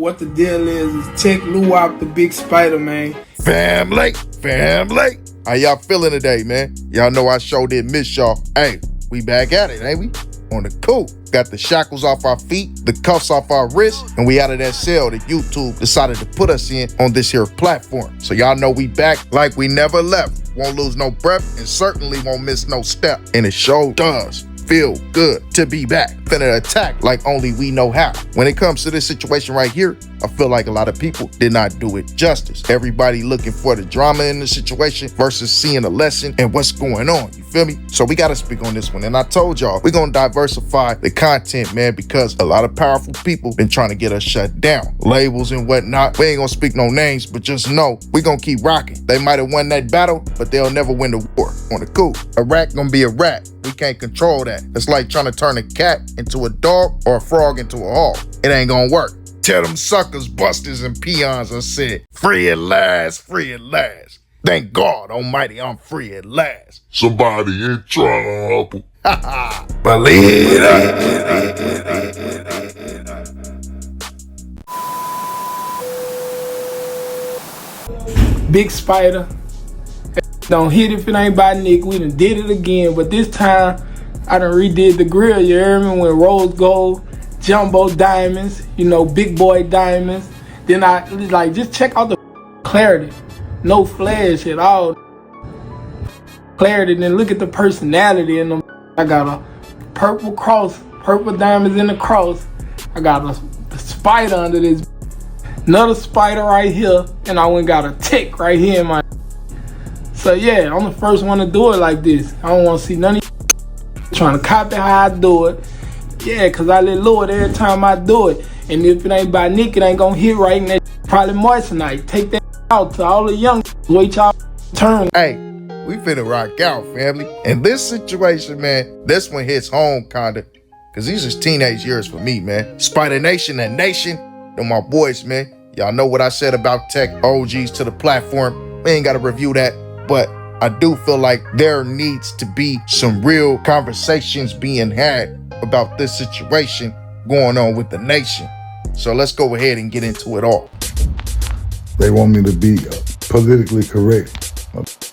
What the deal is TEC Luwak, the big spider, man. Family. How y'all feeling today, man? Y'all know I sure did miss y'all. Hey, we back at it, ain't we? On the cool. Got the shackles off our feet, the cuffs off our wrists, and we out of that cell that YouTube decided to put us in on this here platform. So y'all know we back like we never left. Won't lose no breath and certainly won't miss no step. And it sure does feel good to be back. Finna attack like only we know how. When it comes to this situation right here, I feel like a lot of people did not do it justice. Everybody looking for the drama in the situation versus seeing a lesson and what's going on. You feel me? So we gotta speak on this one. And I told y'all, we're gonna diversify the content, man, because a lot of powerful people been trying to get us shut down. Labels and whatnot. We ain't gonna speak no names, but just know we gonna keep rocking. They might have won that battle, but they'll never win the war. On the cool. A rat gonna be a rat. We can't control that. It's like trying to turn a cat into a dog or a frog into a hog. It ain't gonna work. Tell them suckers, busters, and peons I said, free at last, free at last. Thank God almighty, I'm free at last. Somebody in trouble. Believe it. Big spider. Don't hit if it ain't by Nick. We done did it again, but this time I done redid the grill, you hear me? With rose gold, jumbo diamonds, you know, big boy diamonds. Then I like, just check out the clarity. No flash at all. Clarity, then look at the personality in them. I got a purple cross, purple diamonds in the cross. I got a spider under this, another spider right here, and I went got a tick right here in my. So yeah, I'm the first one to do it like this. I don't want to see none of you trying to copy how I do it. Yeah, cause I let Lord every time I do it. And if it ain't by Nick, it ain't gonna hit right, and that probably moissanite. Take that out to all the young, wait y'all turn. Hey, we finna rock out, family. And this situation, man, this one hits home kinda, cause these is teenage years for me, man. Spider Nation and Nation, they're my boys, man. Y'all know what I said about TEC OGs to the platform. We ain't gotta review that, but I do feel like there needs to be some real conversations being had about this situation going on with the nation. So let's go ahead and get into it all. They want me to be politically correct.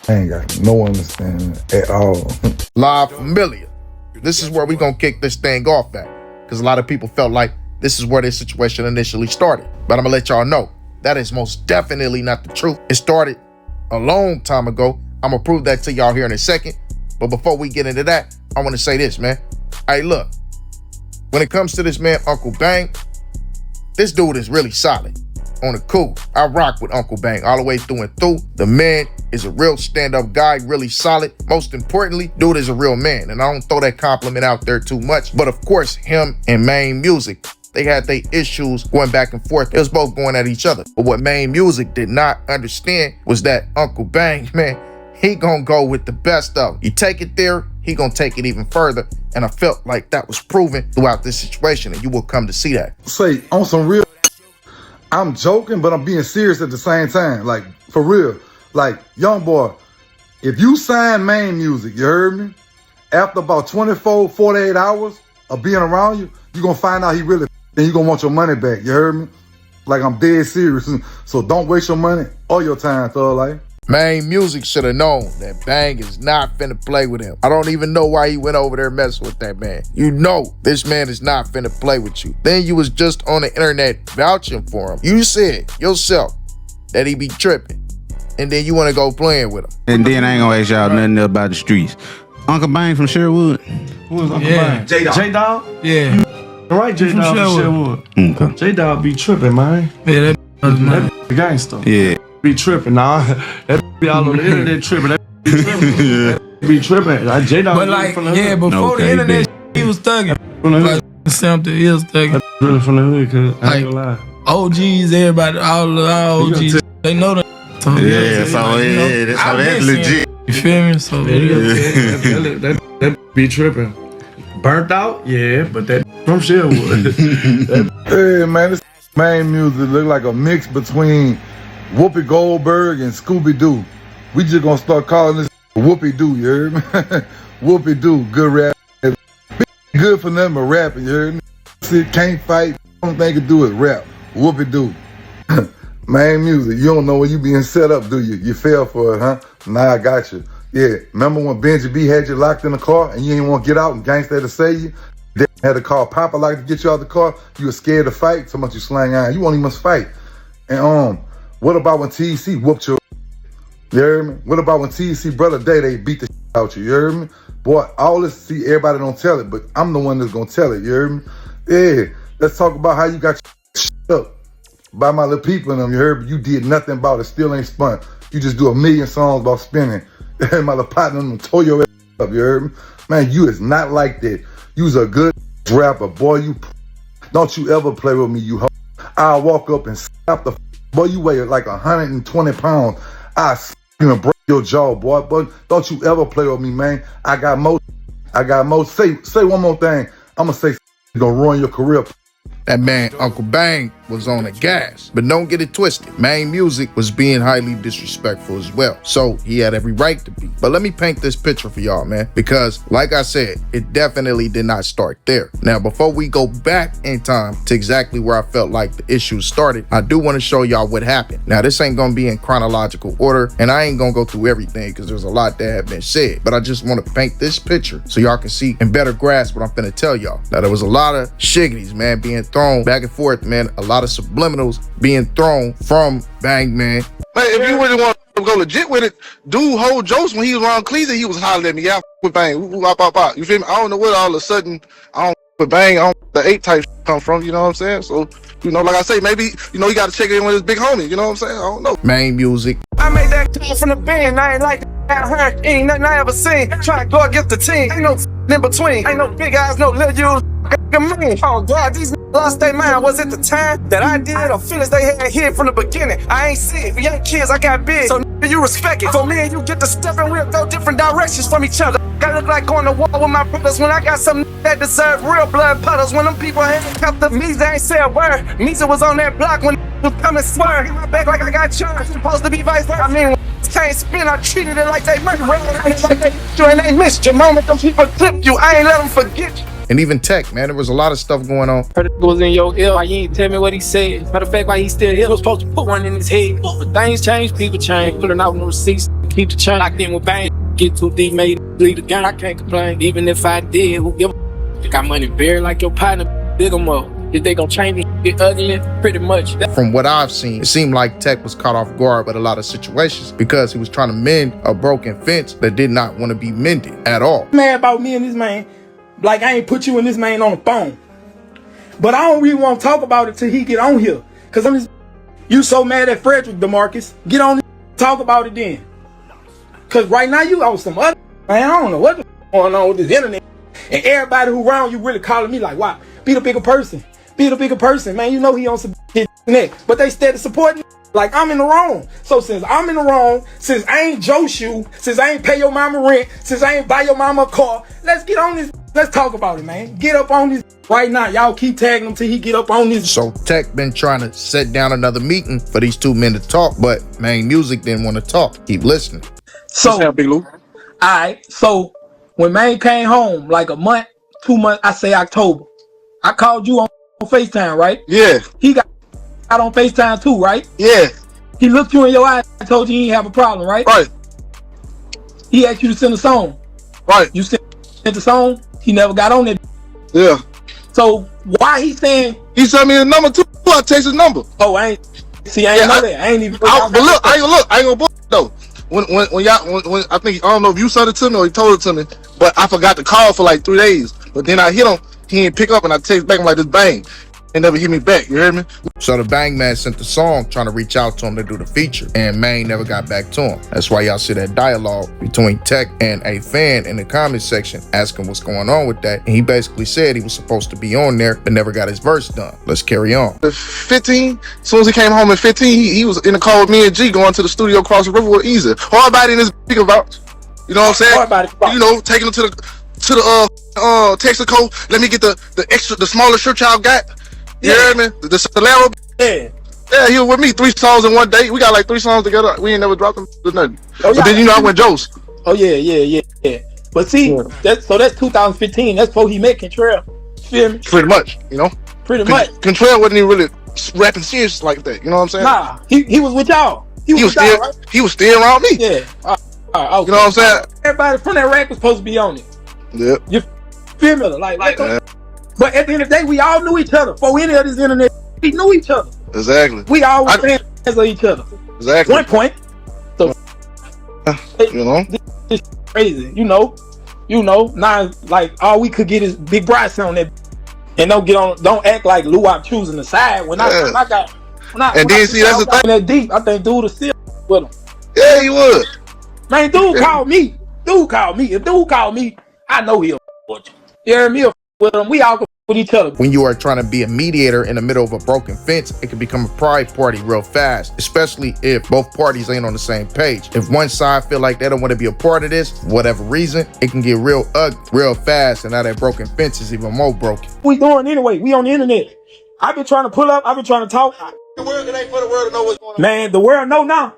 I ain't got no understanding at all. Live familiar. This is where we gonna kick this thing off at, because a lot of people felt like this is where this situation initially started. But I'm gonna let y'all know that is most definitely not the truth. It started a long time ago. I'm gonna prove that to y'all here in a second. But before we get into that, I wanna say this, man. Hey, look, when it comes to this man, Unkle Bang, this dude is really solid. On the cool, I rock with Unkle Bang all the way through and through. The man is a real stand-up guy, really solid. Most importantly, dude is a real man. And I don't throw that compliment out there too much. But of course, him and Maine Musik, they had their issues going back and forth. It was both going at each other. But what Maine Musik did not understand was that Unkle Bang, man, he gonna go with the best of them. You take it there, he gonna take it even further. And I felt like that was proven throughout this situation, and you will come to see that. Say, on some real, I'm joking, but I'm being serious at the same time. Like, for real. Like, Youngboy, if you sign Maine Musik, you heard me? After about 24, 48 hours of being around you, you're gonna find out he really, then you're gonna want your money back, you heard me? Like, I'm dead serious. So don't waste your money or your time, thug life. Maine Musik should have known that Bang is not finna play with him. I don't even know why he went over there messing with that man. You know this man is not finna play with you. Then you was just on the internet vouching for him. You said yourself that he be tripping, and then you wanna go playing with him. And then I ain't gonna ask y'all nothing about the streets. Unkle Bang from Sherwood. Who is Unkle Bang? J-Dog. J-Dog? Yeah. All right, J-Dog from Sherwood. Okay. J-Dog be tripping, man. Yeah, that The gangster. Yeah. Be tripping, nah. That be all on the internet tripping. That be tripping. That be tripping. J-Dog but like, from the hood. yeah, before Okay, the internet, he was thugging. From the hood. Like, something he was thugging. That's really from the hood, cause I ain't gonna lie. OGs, everybody, all OGs, they know that. So, Yeah, so yeah, that's legit. You feel me? So That be tripping. Burnt out? Yeah, but that from Sherwood. Hey, man, this Maine Musik look like a mix between Whoopi Goldberg and Scooby-Doo. We just gonna start calling this Whoopi-Doo, you heard me? Whoopi-Doo, good rap. Good for nothing but rapping, you heard me? Can't fight, only thing to do is rap. Whoop-it-do. Maine Music, you don't know when you being set up, do you? You fell for it, huh? Nah, I got you. Yeah, remember when Benji B had you locked in the car and you didn't want to get out and gangsta had to save you? They had to call Papa like to get you out of the car. You were scared to fight. So much you slang iron. You won't even must fight. And what about when TEC whooped you? You heard me? What about when TEC brother Day they beat the shit out you? You heard me? Boy, all this, see, everybody don't tell it, but I'm the one that's gonna tell it. You heard me? Yeah, let's talk about how you got shit up by my little people in them. You heard me? You did nothing about it. Still ain't spun. You just do a million songs about spinning. My little partner them tore your ass up. You heard me? Man, you is not like that. You's a good rapper, boy. You don't you ever play with me, you hoe. I'll walk up and slap the boy. You weigh like 120 pounds. I you and break your jaw, boy. But don't you ever play with me, man. I got more. Say one more thing. I'ma say gonna ruin your career. That man, Unkle Bang, was on the gas. But don't get it twisted. Maine Music was being highly disrespectful as well. So he had every right to be. But let me paint this picture for y'all, man. Because, like I said, it definitely did not start there. Now, before we go back in time to exactly where I felt like the issues started, I do want to show y'all what happened. Now, this ain't going to be in chronological order, and I ain't going to go through everything because there's a lot that have been said. But I just want to paint this picture so y'all can see and better grasp what I'm finna tell y'all. Now, there was a lot of shiggities, man, being thrown back and forth, man. A lot of subliminals being thrown from Bang, man. Man, if you really want to go legit with it, dude, hold jokes when he was around Cleveland, he was hollering at me, yeah, with Bang, you feel me? I don't know where all of a sudden, I don't with Bang, I don't the 8 type come from, you know what I'm saying? So, you know, like I say, maybe, you know, you got to check in with his big homie, you know what I'm saying? I don't know. Maine Music. I made that call from the band, I ain't like that, her, ain't nothing I ever seen. Try to go against the team, ain't no in between, ain't no big eyes, no little you. Oh God, these lost their mind. Was it the time that I did or feelings they had here from the beginning? I ain't see it. We ain't kids, I got big, so you respect it. For me and you get to step and we'll go different directions from each other. I look like going to war with my brothers when I got some that deserve real blood puddles. When them people handcuffed up me, they ain't say a word. Misa was on that block when was coming swerve. Hit my back like I got charged. Supposed to be vice versa. I mean, can't spin. I treated it like they murdered. Like they you and they missed your moment. Them people clipped you. I ain't let them forget you. And even TEC, man, there was a lot of stuff going on. Heard it was in your ear, why you ain't tell me what he said. Matter of fact, why he still here, was supposed to put one in his head. But things change, people change. Pulling out no receipts, keep the chain locked in with Bang. Get too deep, made leave the game, I can't complain. Even if I did, who give a got money buried like your partner, dig them up. If they gon' change it ugly, pretty much. From what I've seen, it seemed like TEC was caught off guard with a lot of situations because he was trying to mend a broken fence that did not want to be mended at all. Mad about me and this man. Like, I ain't put you and this man on the phone. But I don't really want to talk about it till he get on here. Because I'm just, you so mad at Frederick, DeMarcus. Get on talk about it then. Because right now you on some other, man, I don't know what's going on with this internet. And everybody who around you really calling me like, wow, be the bigger person. Be the bigger person, man. You know he on some shit next. But they steady supporting me. Like, I'm in the wrong. So since I'm in the wrong, since I ain't Joe Shoe, since I ain't pay your mama rent, since I ain't buy your mama a car, let's get on this. Let's talk about it, man. Get up on this right now. Y'all keep tagging him till he get up on this. So TEC been trying to set down another meeting for these 2 men to talk, but Maine Music didn't want to talk. Keep listening. So, alright, so when Maine came home, like a month, 2 months, I say October, I called you on FaceTime, right? Yeah. He got on FaceTime too, right? Yeah. He looked you in your eyes and told you he didn't have a problem, right? Right. He asked you to send a song. Right. You sent the song, he never got on it. Yeah. So why he saying he sent me a number too? I text his number. Oh, I ain't know that. I ain't even. But look, I ain't gonna book though. When I think I don't know if you sent it to me or he told it to me, but I forgot to call for like 3 days. But then I hit him, he didn't pick up, and I text back, I'm like, this Bang, and never hit me back. You hear me? So the Bang man sent the song trying to reach out to him to do the feature, and Maine never got back to him. That's why y'all see that dialogue between TEC and a fan in the comment section asking what's going on with that. And he basically said he was supposed to be on there, but never got his verse done. Let's carry on. The 15, as soon as he came home at 15, he was in the car with me and G going to the studio across the river with Easy. Hardbody in his big about, you know what I'm saying? Hardbody. You know, taking him to the Texaco. Let me get the smaller shirt y'all got. You hear me? The Solero. Yeah, he was with me 3 songs in one day. We got like 3 songs together. We ain't never dropped them. Nothing. Oh, yeah. But then you know I went Joe's. Oh yeah. But see, that's 2015. That's before he met Kentrel. Feel me? Pretty much, you know. Pretty much. Kentrel wasn't even really rapping serious like that. You know what I'm saying? Nah, he was with y'all. He was with y'all, still right? he was still around me. Yeah. Okay. You know what I'm saying? Everybody from that rack was supposed to be on it. Yep. You feel me? But at the end of the day, we all knew each other. Before any of this internet, we knew each other. Exactly. We all were fans of each other. Exactly. One point. So you know, this crazy. You know. Now like all we could get is Big Bryce on that, and don't act like Luwak choosing the side. When I got. And then see that's the thing. That deep, I think dude is still with him. Yeah, he would. Man, dude called me. If dude called me, I know he'll with you. You hear me? With him, we all go with each other. When you are trying to be a mediator in the middle of a broken fence, it can become a pride party real fast, especially if both parties ain't on the same page. If one side feel like they don't want to be a part of this, for whatever reason, it can get real ugly real fast, and now that broken fence is even more broken. We doing anyway. We on the internet. I've been trying to pull up. I've been trying to talk. The world, it ain't for the world to know what's going on. Man, the world know now.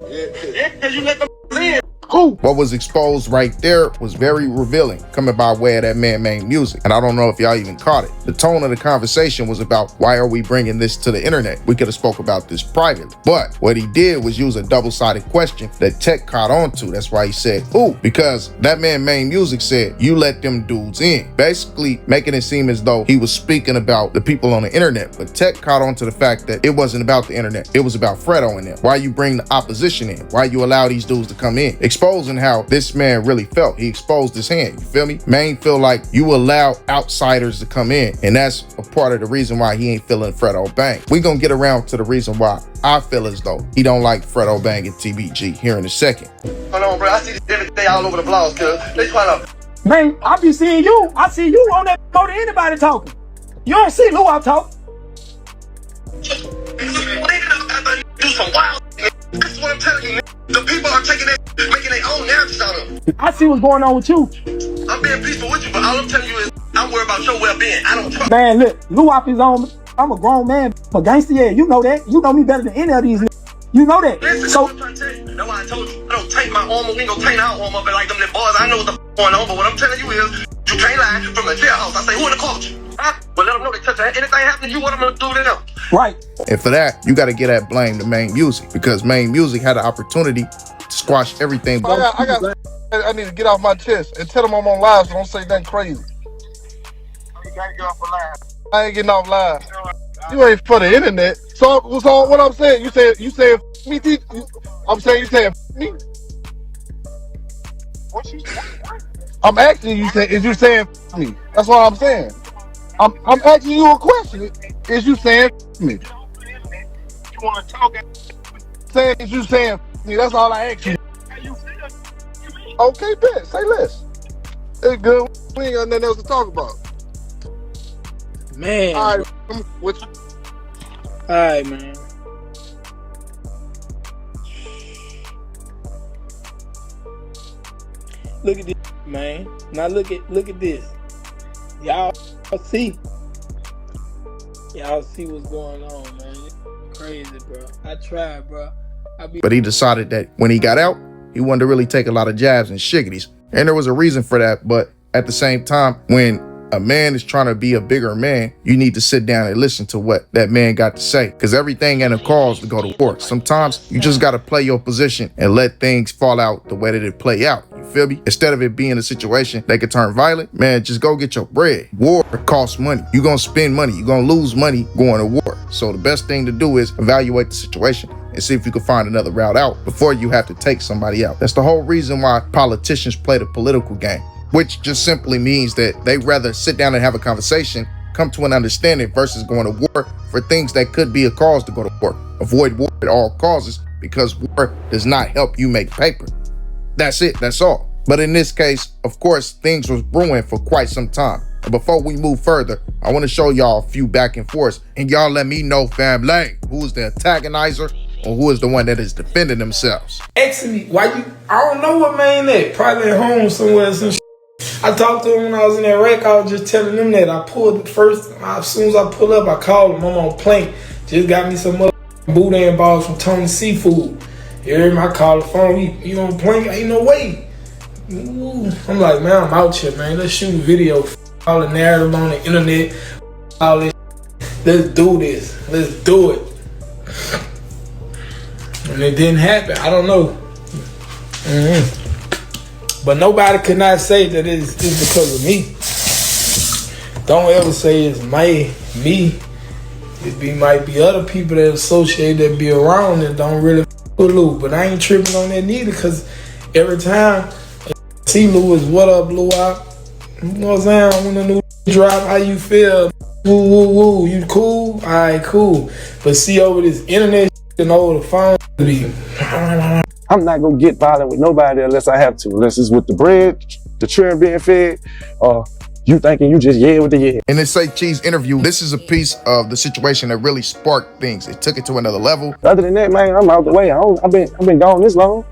Yeah, because you let them in. Who? What was exposed right there was very revealing, coming by way of that man Maine Musik. And I don't know if y'all even caught it. The tone of the conversation was about, why are we bringing this to the internet? We could have spoke about this privately. But what he did was use a double-sided question that TEC caught on to. That's why he said, who? Because that man Maine Musik said, you let them dudes in. Basically making it seem as though he was speaking about the people on the internet. But TEC caught on to the fact that it wasn't about the internet. It was about Fredo and them. Why you bring the opposition in? Why you allow these dudes to come in? Exposing how this man really felt. He exposed his hand, you feel me? Maine feel like you allow outsiders to come in, and that's a part of the reason why he ain't feeling Fredo Bang. We gonna get around to the reason why I feel as though he don't like Fredo Bang and TBG here in a second. Hold on, bro. I see this every day all over the blogs, cuz. They trying to... Man, I be seeing you. I see you on that go to anybody talking. You don't see Lou out talk. do some wild shit. This is what I'm telling you. The people are taking it, making their own narratives out of it. I see what's going on with you. I'm being peaceful with you, but all I'm telling you is I'm worried about your well-being. I don't trust. Man, look, Lou off his own. I'm a grown man, a gangster. Yeah, you know that. You know me better than any of these. You know that. Listen, so I'm trying to tell you. That's why I told you. I don't take my armor. We ain't gonna take our armor up like them little boys. I know what the going on, but what I'm telling you is you can't lie from the jailhouse. I say, who in the culture? Huh? Well, let them know they touch that. Anything happen to you, what I'm gonna do to them? Right. And for that, you got to get that blame to Maine Musik, because Maine Musik had the opportunity to squash everything. I need to get off my chest and tell them I'm on live, so don't say nothing crazy. You gotta get off the line. I ain't getting off live. You ain't for the internet. So what I'm saying, you said me. I'm saying you saying me. What you saying? I'm asking you. Is you saying me? That's what I'm saying. I'm asking you a question. Is you saying me? You wanna talk? Saying is you saying me? That's all I ask you. Okay, bet. Say less. It's good. We ain't got nothing else to talk about. Man. All right, with you. All right, man. Look at this, man. Now look at this. Y'all see what's going on, man. It's crazy, bro. I tried, bro. But he decided that when he got out, he wanted to really take a lot of jabs and shiggities. And there was a reason for that. But at the same time, when a man is trying to be a bigger man, you need to sit down and listen to what that man got to say, because everything ain't a cause to go to war. Sometimes you just got to play your position and let things fall out the way that it play out. You feel me? Instead of it being a situation that could turn violent, man, just go get your bread. War costs money. You're going to spend money. You're going to lose money going to war. So the best thing to do is evaluate the situation and see if you can find another route out before you have to take somebody out. That's the whole reason why politicians play the political game, which just simply means that they rather sit down and have a conversation, come to an understanding, versus going to war for things that could be a cause to go to war. Avoid war at all causes, because war does not help you make paper. That's it, that's all. But in this case, of course, things was brewing for quite some time. And before we move further, I want to show y'all a few back and forths, and y'all let me know, family, who is the antagonizer or who is the one that is defending themselves. Asking me, why you? I don't know what man at. Probably at home somewhere. Some I talked to him when I was in that wreck. I was just telling them that I pulled first. As soon as I pull up, I called him. I'm on plank. Just got me some boudin balls from Tony Seafood. You hear me? I called the phone. He on plank? Ain't no way. Ooh. I'm like, man, I'm out here, man. Let's shoot a video. All the narrative on the internet. All this. let's do this. Let's do it. And it didn't happen. I don't know. But nobody could not say that it's because of me. Don't ever say it's me. Might be other people that associate that be around that don't really with Lou. But I ain't tripping on that neither, because every time I see Lou is what up, Lou? You know what I'm saying? When the new drop, how you feel? Woo, woo, woo. You cool? Alright, cool. But see, over this internet and over the phone, I'm not gonna get violent with nobody unless I have to. Unless it's with the bread, the children being fed, or you thinking you just with the yeah. In this Say Cheese interview, this is a piece of the situation that really sparked things. It took it to another level. Other than that, man, I'm out the way. I've been gone this long.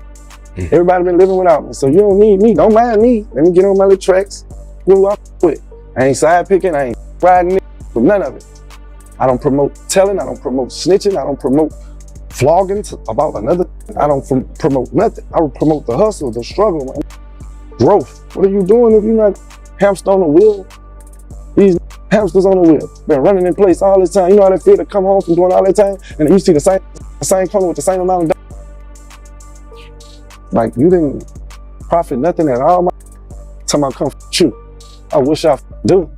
Everybody been living without me, so you don't need me. Don't mind me. Let me get on my little tracks. Who I with? I ain't side picking. I ain't riding from none of it. I don't promote telling. I don't promote snitching. I don't promote flogging about another. I don't promote nothing. I would promote the hustle, the struggle, man. Growth. What are you doing if you're not hamster on the wheel? These hamsters on the wheel been running in place all this time. You know how they feel to come home from doing all that time, and then you see the same corner with the same amount of. Like, you didn't profit nothing at all. Time I come you. I wish I do.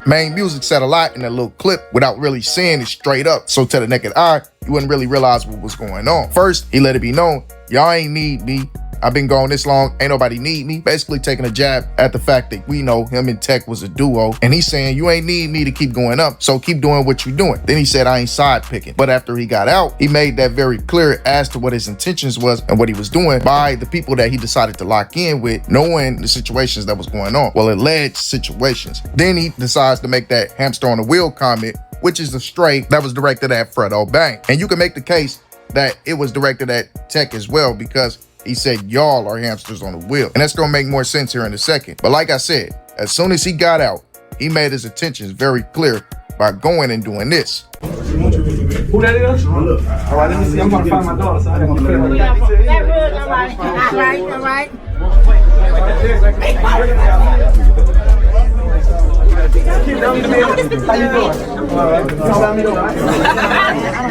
Maine Musik said a lot in that little clip without really saying it straight up. So to the naked eye, you wouldn't really realize what was going on. First, he let it be known, y'all ain't need me. I've been gone this long, ain't nobody need me. Basically taking a jab at the fact that we know him and TEC was a duo. And he's saying, you ain't need me to keep going up, so keep doing what you're doing. Then he said, I ain't side picking. But after he got out, he made that very clear as to what his intentions was and what he was doing by the people that he decided to lock in with, knowing the situations that was going on. Well, alleged situations. Then he decides to make that hamster on the wheel comment, which is a stray that was directed at Fredo Bang. And you can make the case that it was directed at TEC as well, because he said, y'all are hamsters on the wheel. And that's gonna make more sense here in a second. But like I said, as soon as he got out, he made his intentions very clear by going and doing this. Who that is? All right, let me see. I'm gonna find my daughter. So I don't feel like all right.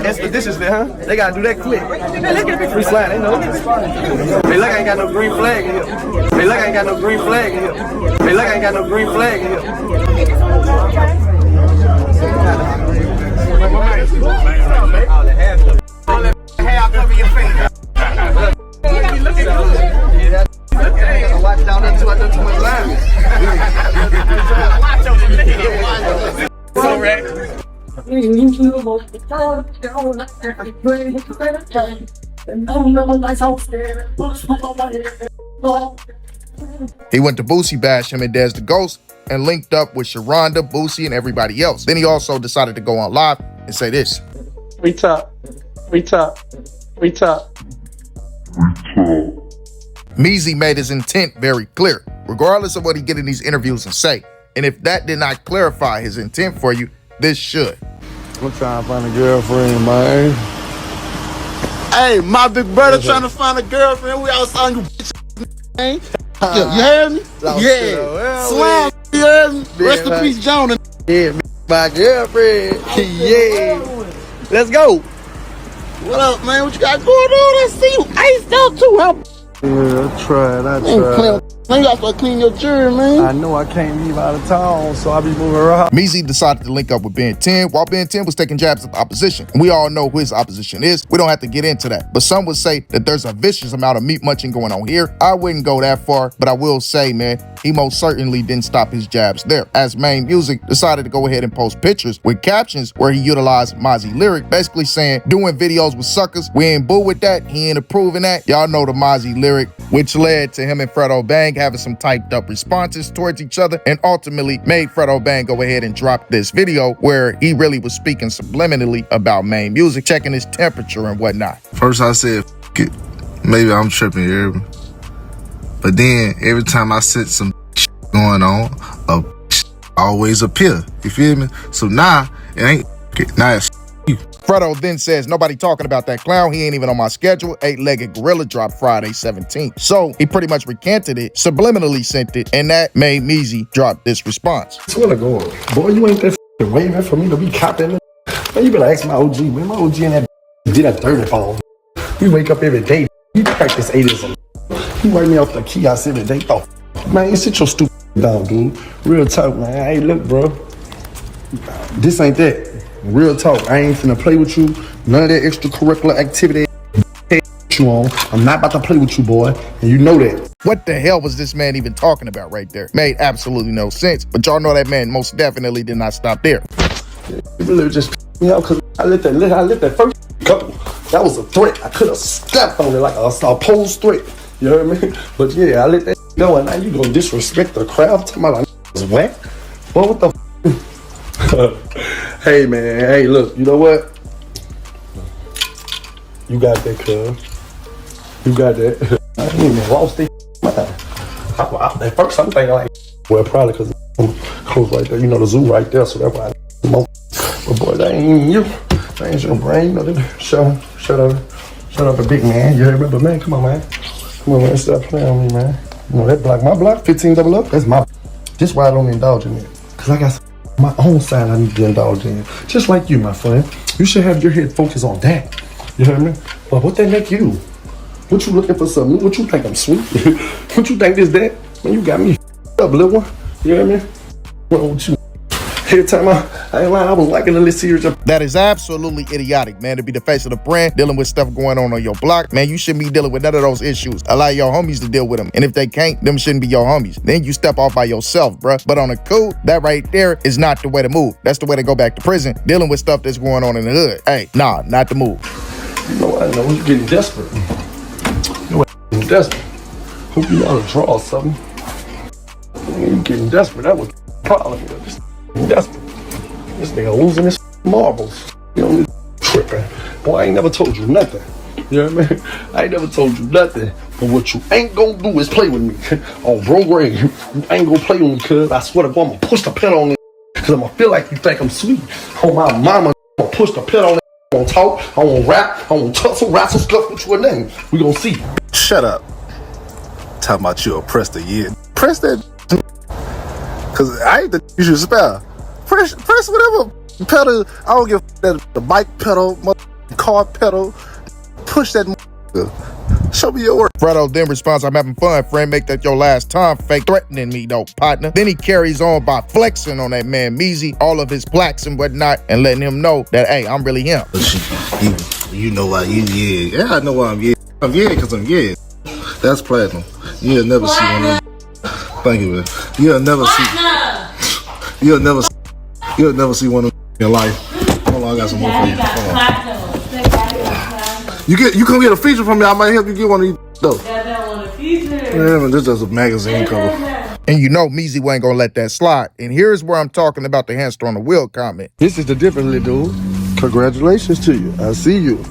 Expeditious there, huh? They gotta do that quick. Free slide, they know. Hey, look, I ain't got no green flag in here. Hey, look, I ain't got no green flag in here. Hey, look, I ain't got no green flag in here. All that hair cover your face. Looking good. I watched down there too. I done too much line. Watch over there. So right. He went to Boosie bash him and Dez the Ghost and linked up with Sharonda, Boosie, and everybody else. Then he also decided to go on live and say this. We top. Meezy made his intent very clear, regardless of what he get in these interviews and say. And if that did not clarify his intent for you, this should. I'm trying to find a girlfriend, man. Hey, my big brother trying to find a girlfriend. We outside you bitch, man. You heard me? Yeah. Slam, you heard me? Rest in peace, Jonah. Yeah, my girlfriend. Yeah. Let's go. What up, man? What you got going on? I see you iced out too, huh? Yeah, I tried. Man, you gotta clean your jewelry, man. I know I can't leave out of town, so I be moving around. Meezy decided to link up with Ben10 while Ben10 was taking jabs at the opposition. And we all know who his opposition is. We don't have to get into that. But some would say that there's a vicious amount of meat munching going on here. I wouldn't go that far, but I will say, man, he most certainly didn't stop his jabs there. As Maine Musik decided to go ahead and post pictures with captions where he utilized Mozzie lyric, basically saying, doing videos with suckers, we ain't boo with that, he ain't approving that. Y'all know the Mozzie lyric, which led to him and Fredo Bang having some typed up responses towards each other and ultimately made Fredo Bang go ahead and drop this video where he really was speaking subliminally about Maine Musik, checking his temperature and whatnot. First I said, F it. Maybe I'm tripping, you hear me? But then every time I said some going on, always appear, you feel me? So now it ain't it. Now it's you. Fredo then says, nobody talking about that clown. He ain't even on my schedule. 8-legged gorilla dropped Friday 17th. So he pretty much recanted it, subliminally sent it, and that made Meezy drop this response. What's gonna go on? Boy, you ain't that f***ing waving for me to be copping. Man, you better ask my OG, man. My OG in that did that 30 phone. We wake up every day. We practice 8 as a. He write me off the kiosk every day. Oh, man, sit your stupid down, dude. Real talk, man. Hey, look, bro. This ain't that. Real talk. I ain't finna play with you. None of that extracurricular activity you on. I'm not about to play with you, boy. And you know that. What the hell was this man even talking about right there? Made absolutely no sense. But y'all know that man most definitely did not stop there. It really just pissed me out because I let that first couple. That was a threat. I could have stepped on it like a opposed threat. You heard me? But yeah, I let that go, and now you gonna disrespect the crowd? Talking about like whack? Well, what the Hey man, hey look, you know what? You got that, cuz. You got that. I ain't even lost it. At first I'm thinking like, well, probably because I'm close right there. You know the zoo right there, so that's why I but boy, that ain't even you. That ain't your brain. You know that. Shut up, a big man. You heard me? But man, come on, man. Come on, man. Stop playing on me, man. You know that block, my block, 15 double up. That's my. This why I don't indulge in it. Cause I got my own side I need to indulge in. Just like you, my friend. You should have your head focused on that. You heard me? But what that make you? What you looking for something? What you think I'm sweet? What you think this that? Man, you got me up, little one. You hear me? What with you? Every time I ain't lying, I was liking the little series. That is absolutely idiotic, man, to be the face of the brand, dealing with stuff going on your block. Man, you shouldn't be dealing with none of those issues. Allow your homies to deal with them. And if they can't, them shouldn't be your homies. Then you step off by yourself, bruh. But on the cool, that right there is not the way to move. That's the way to go back to prison, dealing with stuff that's going on in the hood. Hey, nah, not the move. You know, I know you're getting desperate. You're getting desperate. Hope you know how to draw something. You're getting desperate. That was the problem here. Just desperate. This nigga losing his marbles. You know, tripping. Boy, I ain't never told you nothing. You know what I mean? I ain't never told you nothing. But what you ain't gonna do is play with me. On bro grade, you ain't gonna play with me, cuz I swear to God, I'm gonna push the pedal on it. Cause I'm gonna feel like you think I'm sweet. On my mama, I'm gonna push the pedal on it. I won't talk, I won't rap, I won't tussle, wrestle stuff with your name. We gonna see. Shut up. Talking about you oppressed the year. Press that. Cause I ain't the you should spell. Press whatever pedal. I don't give that the bike pedal, car pedal. Push that. Show me your work. Fredo then responds, I'm having fun, friend. Make that your last time. Fake threatening me, though, partner. Then he carries on by flexing on that man, Meezy, all of his blacks and whatnot, and letting him know that, hey, I'm really him. You know why you yeah. Yeah, I know why I'm yeah. I'm yeah because I'm yeah. That's platinum. You'll never see one of them. Thank you, man. You'll never see one of them in your life. Hold on, I got some more for you. You come get a feature from me, I might help you get one of these though. Yeah, man, this is a magazine cover. And you know Meezy ain't gonna let that slide. And here's where I'm talking about the hamster on the wheel comment. This is the difference, little dude. Congratulations to you. I see you.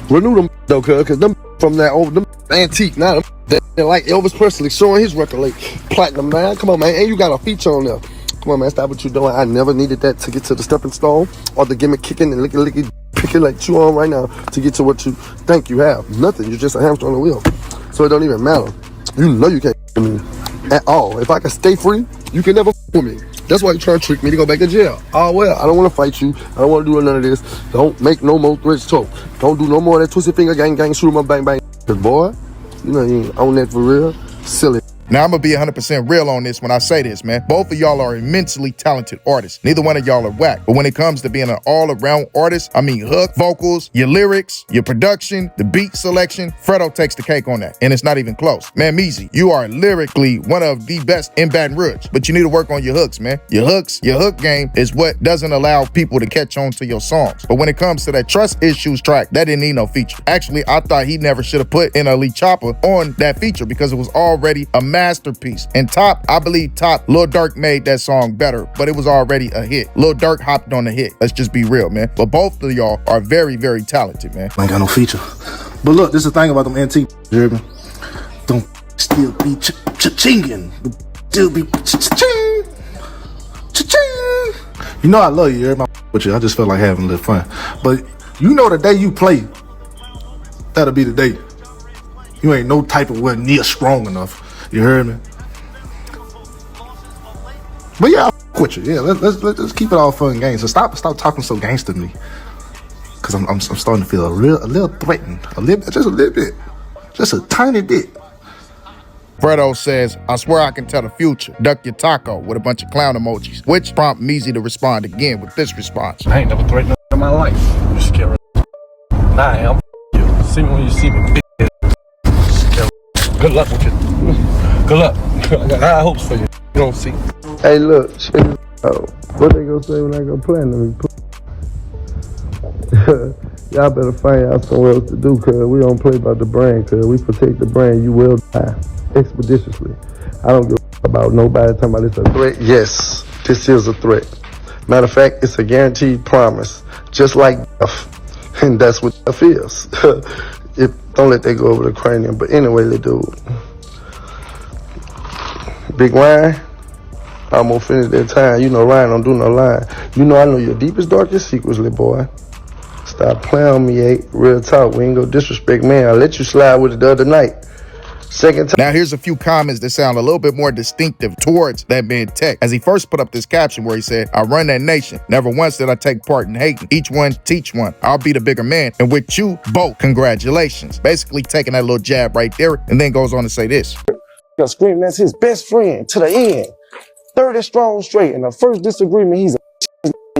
Renew them though, cause them from that old them antique, now they're like Elvis Presley showing his record like platinum, man. Come on, man. And you got a feature on there. Come on, man. Stop what you doing. I never needed that to get to the stepping stone or the gimmick kicking and licky picking like you on right now to get to what you think you have. Nothing. You're just a hamster on the wheel. So it don't even matter. You know you can't with me at all. If I can stay free, you can never with me. That's why you're trying to trick me to go back to jail. Oh, well, I don't want to fight you. I don't want to do none of this. Don't make no more threats, talk. Don't do no more of that twisted finger gang, shoot 'em up, bang, bang. Cause boy, you know you ain't on that for real. Silly. Now, I'm going to be 100% real on this when I say this, man. Both of y'all are immensely talented artists. Neither one of y'all are whack. But when it comes to being an all-around artist, I mean hook, vocals, your lyrics, your production, the beat selection, Fredo takes the cake on that. And it's not even close. Man, Meezy, you are lyrically one of the best in Baton Rouge. But you need to work on your hooks, man. Your hook game is what doesn't allow people to catch on to your songs. But when it comes to that Trust Issues track, that didn't need no feature. Actually, I thought he never should have put in a Lee Chopper on that feature because it was already a masterpiece. And I believe Lil Durk made that song better, but it was already a hit. Lil Durk hopped on the hit. Let's just be real, man. But both of y'all are very, very talented, man. I ain't got no feature. But look, this is the thing about them antique, you hear me? Don't still be cha-chinging. Still be cha-ching. Cha-ching. You know I love you, hear me? With you, I just felt like having a little fun. But you know the day you play, that'll be the day. You ain't no type of way near strong enough. You heard me? But yeah, with you. Yeah, let's keep it all fun and games. So stop talking so gangster to me. Cause I'm starting to feel a little threatened. Just a little bit. Just a tiny bit. Fredo says, I swear I can tell the future. Duck your taco with a bunch of clown emojis, which prompt Meezy to respond again with this response. I ain't never threatened in my life. You scared. Nah, I'm you. See me when you see me. Good luck with you. Good luck. I got high hopes for you. You don't see. Hey, look. What they gonna say when I go play them? Y'all better find out somewhere else to do, cuz we don't play about the brand, cuz we protect the brand, you will die expeditiously. I don't give a about nobody talking about it's a threat. Yes, this is a threat. Matter of fact, it's a guaranteed promise, just like death. And that's what death is. Don't let that go over the cranium. But anyway, they do. Big Ryan, I'm gonna finish that time. You know Ryan don't do no lying. You know I know your deepest, darkest secrets, little boy. Stop playing on me, Real talk. We ain't gonna disrespect, man. I let you slide with it the other night. Second time. Now here's a few comments that sound a little bit more distinctive towards that man TEC. As he first put up this caption where he said, I run that nation. Never once did I take part in hating. Each one teach one. I'll be the bigger man. And with you both, congratulations. Basically taking that little jab right there and then goes on to say this. You're screaming that's his best friend to the end. 30 strong straight. And the first disagreement, he's a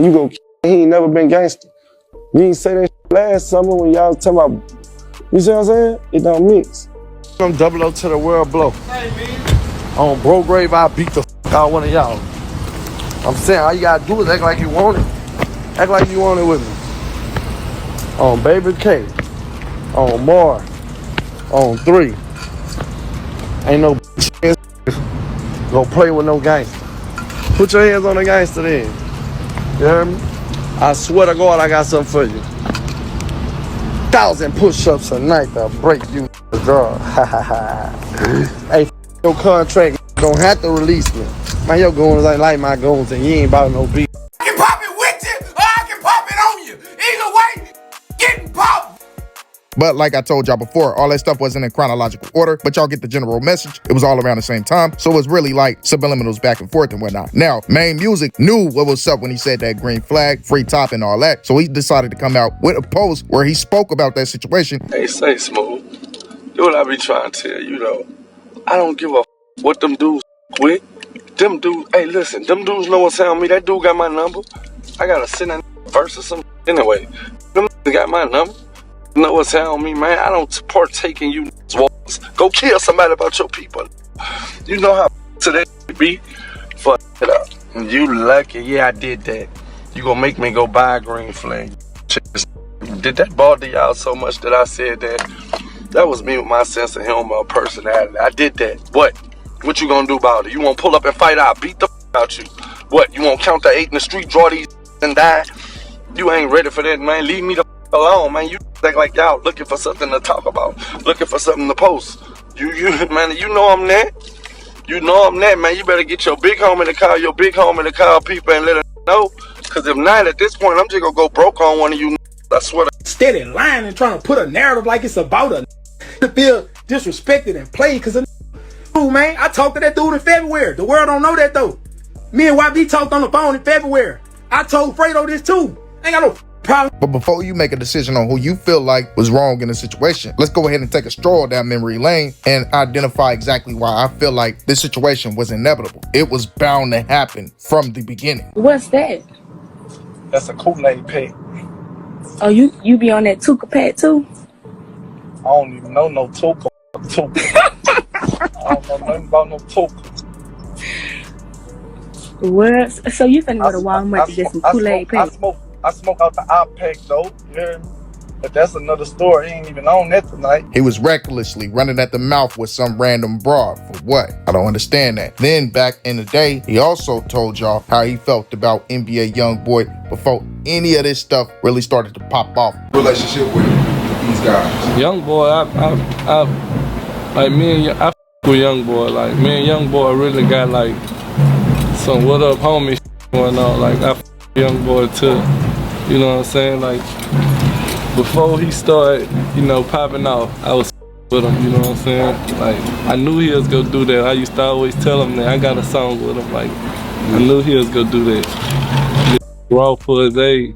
you go he ain't never been gangster. You ain't say that last summer when y'all was talking about, you see what I'm saying? It don't mix. I'm 00 to the world blow. Hey, man. On bro grave, I beat the out one of y'all. I'm saying all you gotta do is act like you want it. Act like you want it with me. On Baby K. On Mar. On 3. Ain't no go play with no gangster. Put your hands on the gangster then. You heard me? I swear to God, I got something for you. 1,000 push-ups a night to break you, draw. Hey, your contract don't have to release me. Man, your goons ain't like my goons, and you ain't about no beat. I can pop it with you, or I can pop it on you. Either way, getting popped. But like I told y'all before, all that stuff wasn't in chronological order, but y'all get the general message. It was all around the same time, so it was really like subliminals back and forth and whatnot. Now, Maine Musik knew what was up when he said that green flag, free top, and all that, so he decided to come out with a post where he spoke about that situation. Hey, say Smooth, you what I be trying to tell you though. I don't give a what them dudes quit. Them dudes, hey listen, them dudes know what's on me. That dude got my number. I gotta send that verse or something. Anyway, them got my number. Know what's on me, man. I don't partake in you walks. Go kill somebody about your people. You know how today be? Fuck it up. You lucky, yeah, I did that. You gonna make me go buy a green flag. Did that bother y'all so much that I said that? That was me with my sense of humor, personality. I did that. What you gonna do about it? You wanna pull up and fight? I'll beat the out you. What? You wanna count the 8 in the street, draw these and die? You ain't ready for that, man. Leave me the alone, man. You act like y'all looking for something to talk about, looking for something to post. You man, you know I'm that. You know I'm that, man. You better get your big homie to call people and let them know. Cause if not, at this point, I'm just gonna go broke on one of you. I swear to. Steady lying and trying to put a narrative like it's about a to feel disrespected and played. Cause man, I talked to that dude in February. The world don't know that though. Me and YB talked on the phone in February. I told Fredo this too. Ain't got no problem. But before you make a decision on who you feel like was wrong in the situation, let's go ahead and take a stroll down memory lane and identify exactly why I feel like this situation was inevitable. It was bound to happen from the beginning. What's that? That's a Kool-Aid pack. Oh, you be on that Tuka pack too? I don't even know no Tuka. I don't know nothing about no Tuka. What? So you finna go to Walmart to get some Kool-Aid pack? I smoke out the pack though, you hear me? But that's another story. He ain't even on that tonight. He was recklessly running at the mouth with some random broad. For what? I don't understand that. Then back in the day, he also told y'all how he felt about NBA Youngboy before any of this stuff really started to pop off. Relationship with these guys. Youngboy, I like me and I with Youngboy. Like me and Youngboy really got like some what up homie going on. Like I Youngboy too. You know what I'm saying? Like, before he started, popping off, I was with him, you know what I'm saying? Like, I knew he was gonna do that. I used to always tell him that I got a song with him. Like, I knew he was gonna do that. Raw for his age.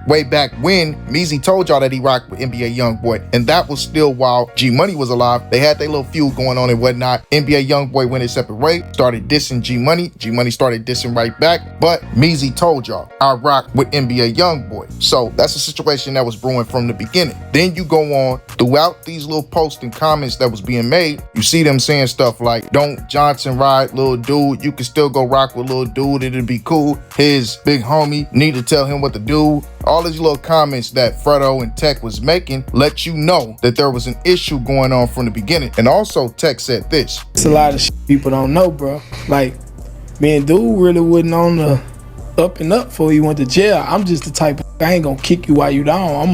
Way back when, Meezy told y'all that he rocked with NBA Youngboy, and that was still while G Money was alive. They had their little feud going on and whatnot. NBA Youngboy went his separate way, started dissing G Money. G Money started dissing right back, but Meezy told y'all, I rock with NBA Youngboy. So that's a situation that was brewing from the beginning. Then you go on throughout these little posts and comments that was being made, you see them saying stuff like, don't Johnson ride little dude, you can still go rock with little dude, it'd be cool. His big homie need to tell him what to do. All these little comments that Fredo and TEC was making let you know that there was an issue going on from the beginning. And also TEC said this. It's a lot of shit people don't know, bro. Like, me and dude really wasn't on the up and up before he went to jail. I'm just the type of, I ain't gonna kick you while you down.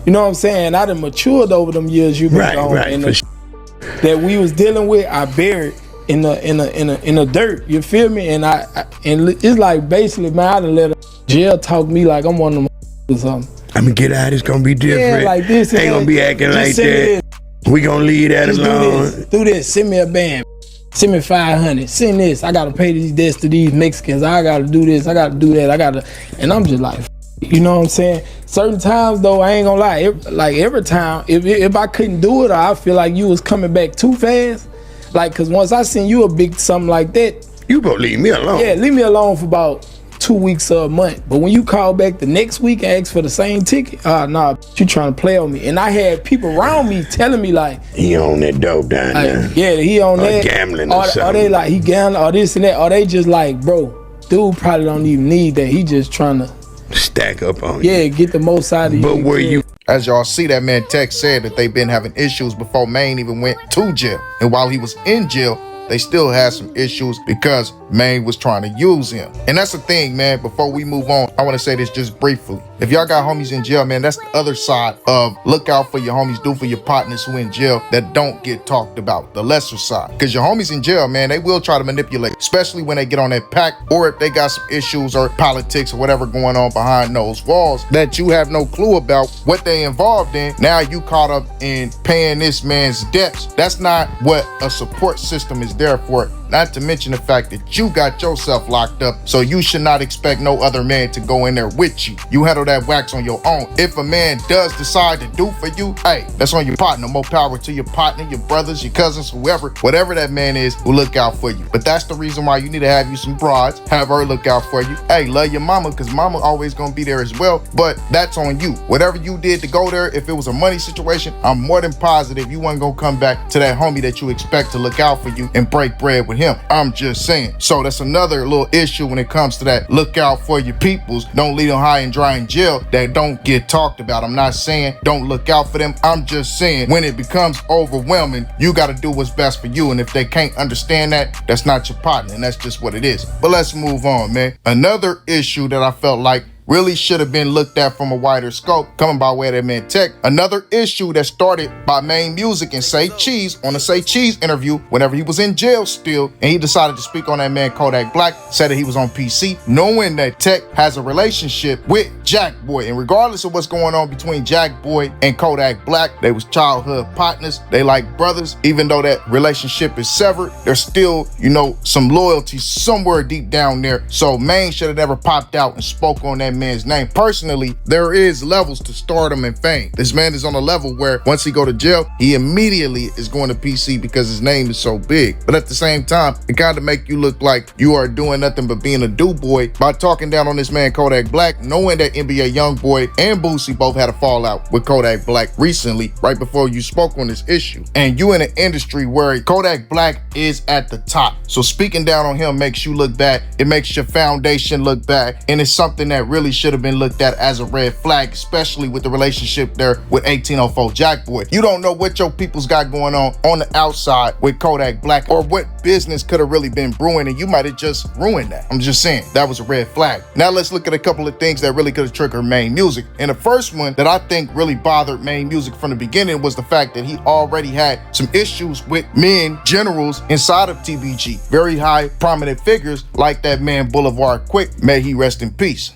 You know what I'm saying? I done matured over them years you been gone. And that we was dealing with, I buried in the dirt. You feel me? And and it's like basically, man, I done let jail talk me like I'm one of them or something. I mean, get out, it's gonna be different. Yeah, like this. Ain't gonna be acting like that. We gonna leave that alone. Do this, send me a band. Send me 500, send this. I gotta pay these debts to these Mexicans. I gotta do this, I gotta do that, and I'm just like, you know what I'm saying? Certain times though, I ain't gonna lie, like every time, if I couldn't do it or I feel like you was coming back too fast, like, cause once I send you a big something like that, you gonna leave me alone. Yeah, leave me alone for about 2 weeks or a month. But when you call back the next week and ask for the same ticket, nah, you trying to play on me. And I had people around me telling me like, he on that dope down there. Yeah, he on that. Gambling or something. Or they like, he gambling or this and that. Or they just like, bro, dude probably don't even need that. He just trying to stack up on you. Yeah, get the most out of you. But where you... As y'all see, that man TEC said that they've been having issues before Maine even went to jail. And while he was in jail, they still had some issues because Maine was trying to use him. And that's the thing, man. Before we move on, I want to say this just briefly. If y'all got homies in jail, man, that's the other side of look out for your homies, do for your partners who in jail that don't get talked about, the lesser side. Because your homies in jail, man, they will try to manipulate, especially when they get on that pack or if they got some issues or politics or whatever going on behind those walls that you have no clue about what they involved in. Now you caught up in paying this man's debts. That's not what a support system is there for. Not to mention the fact that you got yourself locked up, so you should not expect no other man to go in there with you. You handle that wax on your own. If a man does decide to do for you, hey, that's on your partner. More power to your partner, your brothers, your cousins, whoever, whatever that man is, who look out for you. But that's the reason why you need to have you some broads, have her look out for you. Hey, love your mama, because mama always gonna be there as well, but that's on you. Whatever you did to go there, if it was a money situation, I'm more than positive you wasn't gonna come back to that homie that you expect to look out for you and break bread with him. I'm just saying. So that's another little issue when it comes to that. Look out for your peoples. Don't leave them high and dry in jail that don't get talked about. I'm not saying don't look out for them. I'm just saying when it becomes overwhelming, you got to do what's best for you. And if they can't understand that, that's not your partner. And that's just what it is. But let's move on, man. Another issue that I felt like really should have been looked at from a wider scope, coming by way of that man TEC. Another issue that started by Maine Musik and Say Cheese on a Say Cheese interview whenever he was in jail still, and he decided to speak on that man Kodak Black, said that he was on PC, knowing that TEC has a relationship with Jack Boy. And regardless of what's going on between Jack Boy and Kodak Black, they was childhood partners, they like brothers. Even though that relationship is severed, there's still, you know, some loyalty somewhere deep down there. So Maine should have never popped out and spoke on that man's name. Personally, there is levels to stardom and fame. This man is on a level where once he go to jail, he immediately is going to PC because his name is so big. But at the same time, it kind of make you look like you are doing nothing but being a do-boy by talking down on this man Kodak Black, knowing that NBA Youngboy and Boosie both had a fallout with Kodak Black recently, right before you spoke on this issue. And you in an industry where Kodak Black is at the top. So speaking down on him makes you look bad. It makes your foundation look bad. And it's something that really should have been looked at as a red flag, especially with the relationship there with 1804 Jack Boy. You don't know what your people's got going on the outside with Kodak Black, or what business could have really been brewing, and you might have just ruined that. I'm just saying, that was a red flag. Now let's look at a couple of things that really could have triggered Maine Musik. And the first one that I think really bothered Maine Musik from the beginning was the fact that he already had some issues with men, generals inside of TBG. Very high, prominent figures like that man Boulevard Quick, may he rest in peace.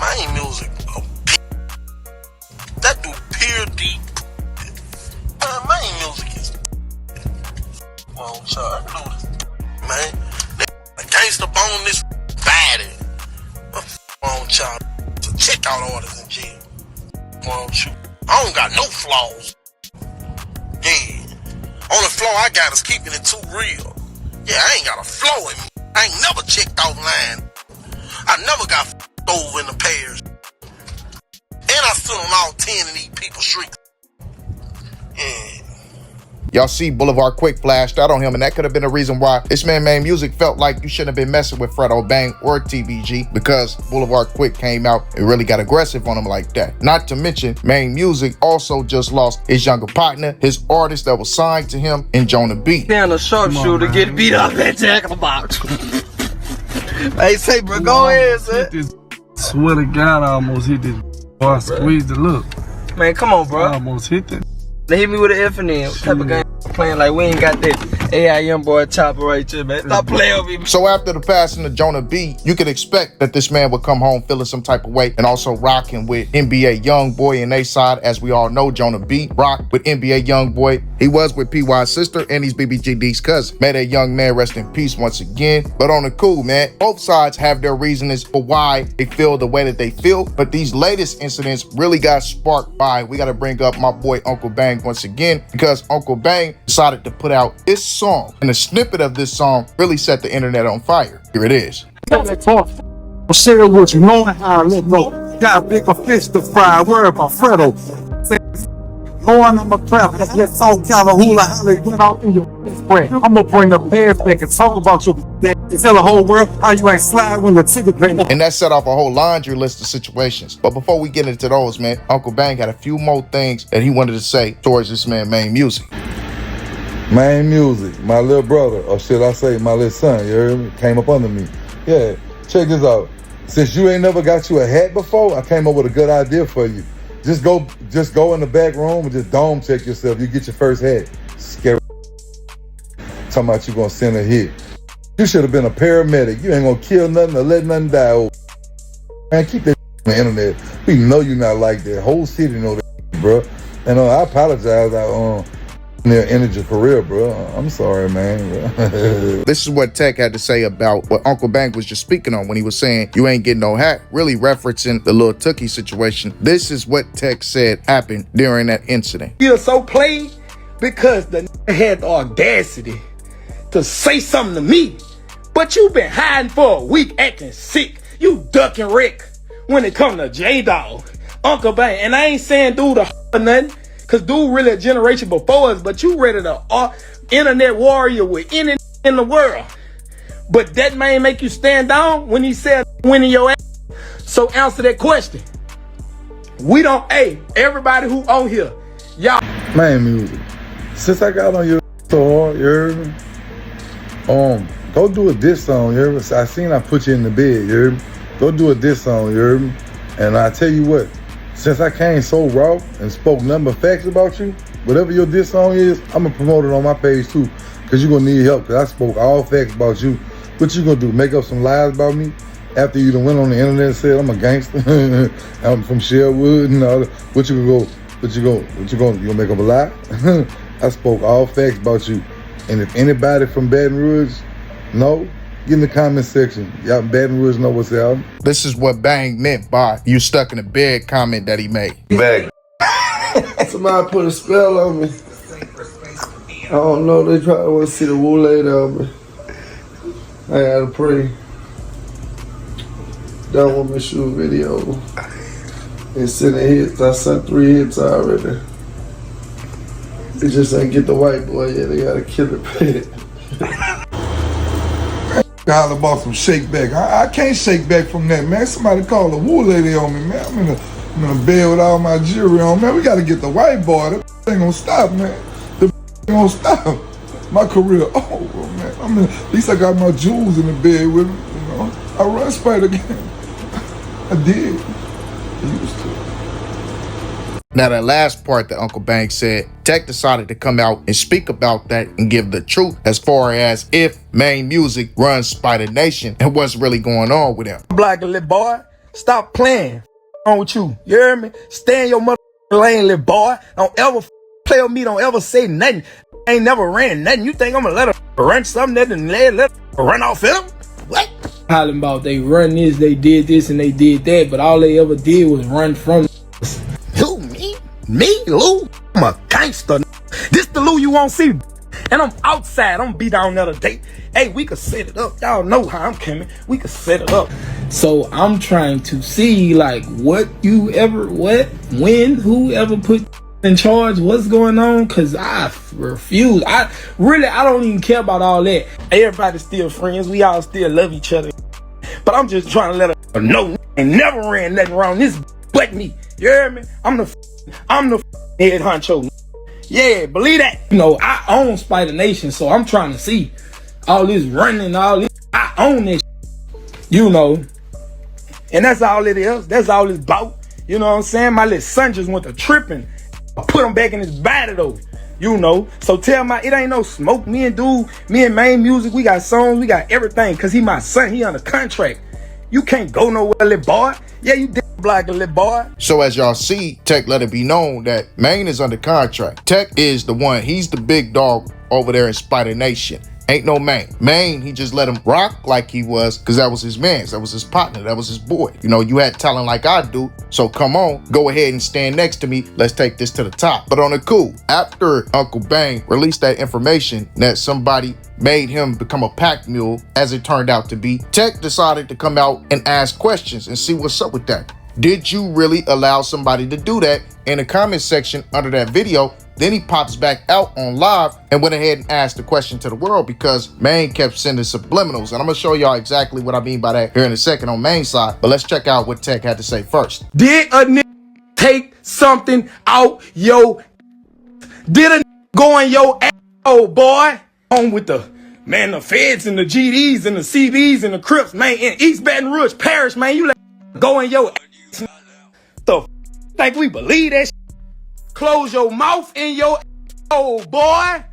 Maine Musik, that dude pure deep. Maine Musik is, well, sorry, I know this, man. A gangster bone this flaws. Yeah. Only flaw I got is keeping it too real. Yeah, I ain't got a flaw in me. I ain't never checked offline. I never got f***ed over in the pairs. And I stood on all 10 of these people's streets. Yeah. Y'all see Boulevard Quick flashed out on him, and that could have been the reason why this man Maine Musik felt like you shouldn't have been messing with Fredo Bang or TBG, because Boulevard Quick came out and really got aggressive on him like that. Not to mention, Maine Musik also just lost his younger partner, his artist that was signed to him in Jonah B. Down a sharpshooter get beat up at tackle box. Hey, say, bro, go ahead, son. Swear to God, I almost hit this. Boy, I squeezed the look. Man, come on, bro. I almost hit that. They hit me with an F and N. What type of game playing? Like, we ain't got that AI Youngboy chopper right here, man. Stop playing with me. So after the passing of Jonah B, you could expect that this man would come home feeling some type of way and also rocking with NBA Youngboy in their side. As we all know, Jonah B rocked with NBA Youngboy. He was with PY's sister and he's BBGD's cousin. May that young man rest in peace once again. But on the cool, man, both sides have their reasons for why they feel the way that they feel. But these latest incidents really got sparked by, we got to bring up my boy Unkle Bang once again, because Unkle Bang decided to put out this song, and a snippet of this song really set the internet on fire. Here it is. Sherwood, you know how I let go. Got a bigger fish to fry. Worry about Fredo. Going on my crap, let's all count a hula holly went out in your spread. I'm gonna bring the bears back and talk about your tell the whole world how you ain't slide when the ticket pay. And that set off a whole laundry list of situations. But before we get into those, man, Unkle Bang had a few more things that he wanted to say towards this man Maine Musik. Maine Musik, my little brother, or should I say my little son, you heard me? Came up under me. Yeah, check this out. Since you ain't never got you a hat before, I came up with a good idea for you. Just go in the back room and just dome check yourself. You get your first hat. Scary. Talking about you gonna send a hit. You should have been a paramedic. You ain't gonna kill nothing or let nothing die. Oh, man, keep that on the internet. We know you not like that. Whole city know that, bro. And I apologize. Their energy for real, bro. I'm sorry, man. This is what TEC had to say about what Unkle Bang was just speaking on when he was saying you ain't getting no hat, really referencing the little Tookie situation. This is what TEC said happened during that incident. You're so played because the had the audacity to say something to me, but you been hiding for a week acting sick. You ducking Rick when it come to J-Dog, Unkle Bang. And I ain't saying dude or nothing, cause dude really a generation before us, but you ready to internet warrior with any in the world. But that man make you stand down when he said winning your ass. So answer that question. We don't, hey, everybody who on here, y'all. Maine Musik, since I got on your so hard, you heard me? Go do a diss song, you heard me? I seen I put you in the bed, you heard me? Go do a diss song, you heard me? And I tell you what, since I came so raw and spoke nothing but facts about you, whatever your diss song is, I'm going to promote it on my page too, because you're going to need help, because I spoke all facts about you. What you going to do, make up some lies about me after you done went on the internet and said I'm a gangster, I'm from Sherwood and all that? What you going to make up a lie? I spoke all facts about you. And if anybody from Baton Rouge know, get in the comment section. Y'all in Baton Rouge know what's out. This is what Bang meant by you stuck in the bed comment that he made. Bang. Somebody put a spell on me. I don't know, they probably want to see the wool laid on me. I gotta pray. Don't want me to shoot a video. And sending hits. I sent 3 hits already. They just ain't get the white boy yet. They gotta kill the pet. Holler about some shake back. I can't shake back from that, man. Somebody call the wool lady on me, man. I'm in a bed with all my jewelry on, man. We gotta get the white boy. That ain't gonna stop, man. The ain't gonna stop. My career over, man. At least I got my jewels in the bed with me, you know. I run Spider game. I did. I used to. Now, that last part that Unkle Bang said, TEC decided to come out and speak about that and give the truth as far as if Maine Musik runs Spider Nation and what's really going on with him. Black little boy, stop playing on with you. You hear me? Stay in your mother lane, little boy. Don't ever play with me. Don't ever say nothing. I ain't never ran nothing. You think I'm gonna let her run something that and let her run off him? What? Hollering about they run this, they did this, and they did that, but all they ever did was run from us. Who, me? Me, Lou? I'm a gangster. This the Lou you won't see. And I'm outside. I'm gonna be down there today. Hey, we could set it up. Y'all know how I'm coming. We could set it up. So I'm trying to see like when, whoever put in charge, what's going on, cause I refuse. I don't even care about all that. Everybody's still friends. We all still love each other. But I'm just trying to let her know ain't never ran nothing wrong this but me. You hear me? I'm the head honcho. Yeah, believe that. You know, I own Spider Nation, so I'm trying to see all this running, all this. I own this, you know. And that's all it is. That's all it's about. You know what I'm saying? My little son just went to tripping. I put him back in his body though. You know. So tell my, it ain't no smoke. Me and Maine Musik, we got songs, we got everything. Cause he my son, he under contract. You can't go nowhere, little boy. Yeah, you did black a little boy. So as y'all see, TEC let it be known that Maine is under contract. TEC is the one, he's the big dog over there in Spider Nation. Ain't no Maine. Maine, he just let him rock like he was, because that was his man, that was his partner, that was his boy. You know, you had talent like I do, so come on, go ahead and stand next to me. Let's take this to the top. But on the cool, after Unkle Bang released that information that somebody made him become a pack mule, as it turned out to be, TEC decided to come out and ask questions and see what's up with that. Did you really allow somebody to do that? In the comment section under that video, then he pops back out on live and went ahead and asked the question to the world, because Maine kept sending subliminals. And I'm gonna show y'all exactly what I mean by that here in a second on Maine's side. But let's check out what TEC had to say first. Did a nigga take something out yo? Did a nigga go in your asshole, boy? On with the feds and the GDs and the CBs and the Crips, man, in East Baton Rouge Parish, man, you let go in your ass. The think we believe that shit? Close your mouth in your asshole, boy.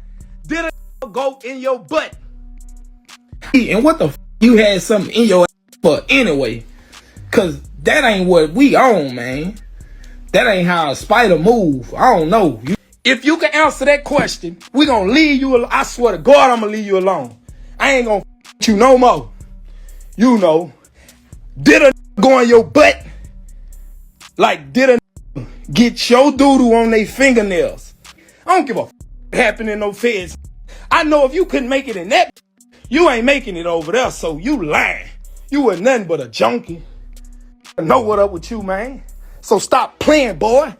Did a go in your butt? And what the you had something in your ass for anyway? Cause that ain't what we own, man. That ain't how a spider move. I don't know. If you can answer that question, we gonna leave you alone. I swear to God, I'm gonna leave you alone. I ain't gonna with you no more. You know, did a go in your butt? Like, did a get your doo-doo on their fingernails? I don't give a what happened in no feds. I know if you couldn't make it in that, you ain't making it over there, so you lying. You were nothing but a junkie. I know what up with you, man. So stop playing, boy.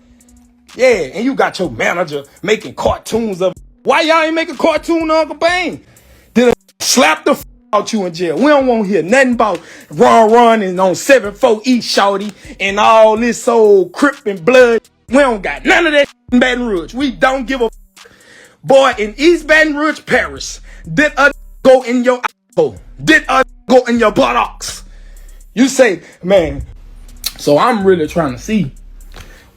Yeah, and you got your manager making cartoons of. Why y'all ain't make a cartoon of Unkle Bang? Did a slap the out you in jail? We don't want to hear nothing about run and on 7-4 East Shorty and all this old Crip and blood. We don't got none of that in Baton Rouge. We don't give a boy in East Baton Rouge Parish. Did a go in your asshole? Did a go in your buttocks? You say, man. So I'm really trying to see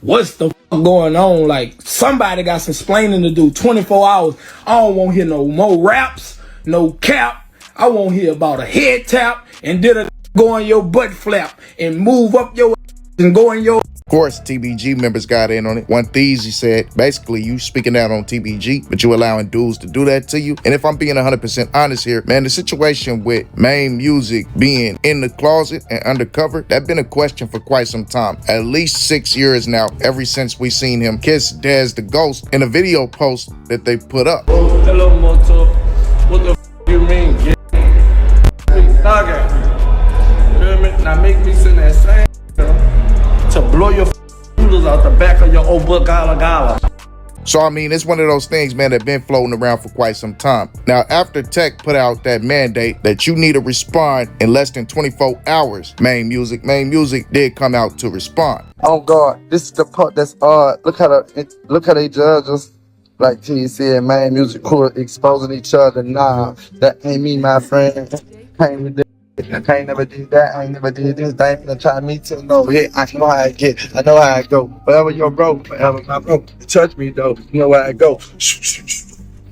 what's the going on. Like, somebody got some explaining to do. 24 hours. I don't want to hear no more raps, no cap. I won't hear about a head tap and did a go on your butt flap and move up your and go in your. Of course, TBG members got in on it. One Theezy said, basically, you speaking out on TBG, but you allowing dudes to do that to you. And if I'm being 100% honest here, man, the situation with Maine Musik being in the closet and undercover, that's been a question for quite some time. At least 6 years now, ever since we seen him kiss Dez the Ghost in a video post that they put up. Hello, Moto. What the you mean? Dog at me. You hear me? Now make me send that same to blow your noodles out the back of your old book gala. So, I mean, it's one of those things, man, that been floating around for quite some time. Now, after TEC put out that mandate that you need to respond in less than 24 hours, Maine Musik did come out to respond. Oh God, this is the part that's look how they judge us. Like T said, Maine Musik cool exposing each other. Nah, that ain't me, my friend. Ain't me. I ain't never did that. I ain't never did this. They ain't gonna try me to know. Yeah, I know how I get. I know how I go. Wherever you're broke, wherever my broke. Touch me though. You know where I go.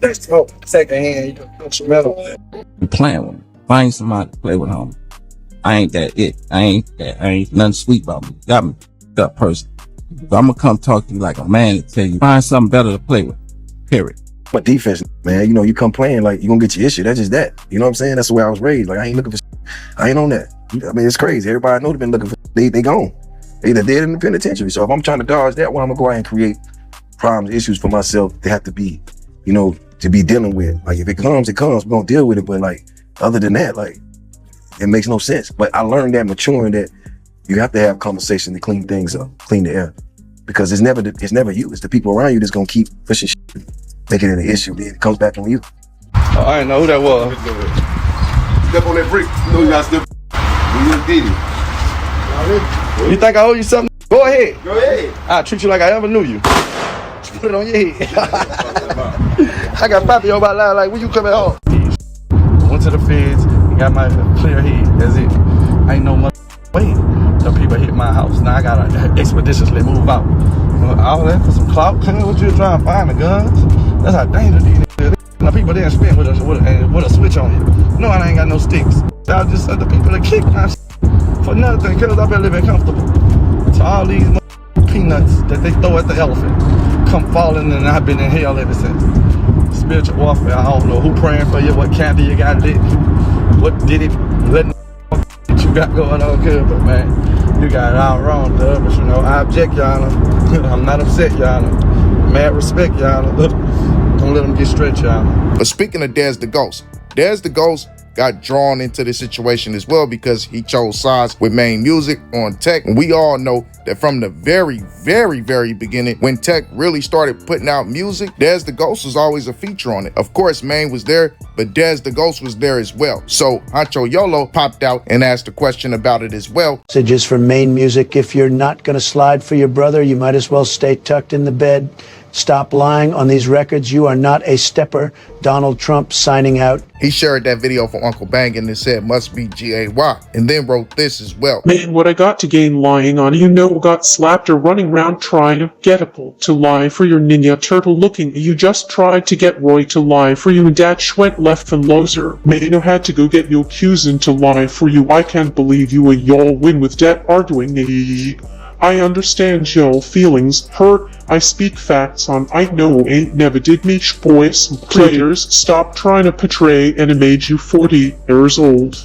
Let's go. Second hand. You don't instrumental. You playing with me. Find somebody to play with, homie. I ain't that it. I ain't nothing sweet about me. Got me that person. So I'm gonna come talk to you like a man and tell you find something better to play with. Period. But defense, man, you know, you come playing like you gonna get your issue. That's just that. You know what I'm saying? That's the way I was raised. Like I ain't looking for. I ain't on that. I mean, it's crazy. Everybody I know they've been looking for. They gone. They either dead in the penitentiary. So if I'm trying to dodge that, well, I'm gonna go out and create problems, issues for myself to have to be, you know, to be dealing with. Like if it comes, it comes. We're gonna deal with it. But like other than that, like it makes no sense. But I learned that maturing that you have to have conversation to clean things up, clean the air. Because it's never you. It's the people around you that's gonna keep pushing shit, making it an issue. Then it comes back on you. Oh, I didn't know who that was. Step on that brick. You know you gotta step. You did it. You think I owe you something? Go ahead. Go ahead. I'll treat you like I ever knew you. Just put it on your head. I got Papi on my line like, when you coming home? Went to the feds and got my clear head. That's it. Ain't no way the people hit my house. Now I gotta expeditiously move out. All that for some clout. What you trying to find the guns? That's how dangerous these niggas. The people didn't spend with a switch on you. No, I ain't got no sticks. I just said the people that kick my shit for nothing, cause I've been living comfortable. So all these peanuts that they throw at the elephant come falling, and I've been in hell ever since. Spiritual warfare, I don't know who praying for you, what candle you got lit, what did it, what you got going on, good, but man, you got it all wrong, dude. But you know, I object, Your Honor. I'm not upset, Your Honor. Mad respect, Your Honor. Don't let them get stretched, Your Honor. But speaking of Dez the Ghost got drawn into this situation as well because he chose sides with Maine Musik on TEC. And we all know that from the very, very, very beginning, when TEC really started putting out music, Dez the Ghost was always a feature on it. Of course, Maine was there, but Dez the Ghost was there as well. So Huncho YOLO popped out and asked a question about it as well. Messages from Maine Musik: if you're not going to slide for your brother, you might as well stay tucked in the bed. Stop lying on these records. You are not a stepper. Donald Trump signing out. He shared that video for Unkle Bang and it said must be G-A-Y, and then wrote this as well. Man, what I got to gain lying on you know got slapped or running around trying to get Apple to lie for your ninja turtle looking. You just tried to get Roy to lie for you and Dad went left and loser. Man, I had to go get you accusing to lie for you. I can't believe you and y'all win with Dad arguing. I understand y'all feelings hurt. I speak facts on I know ain't never did me boys. Players, stop trying to portray and it made you 40 years old.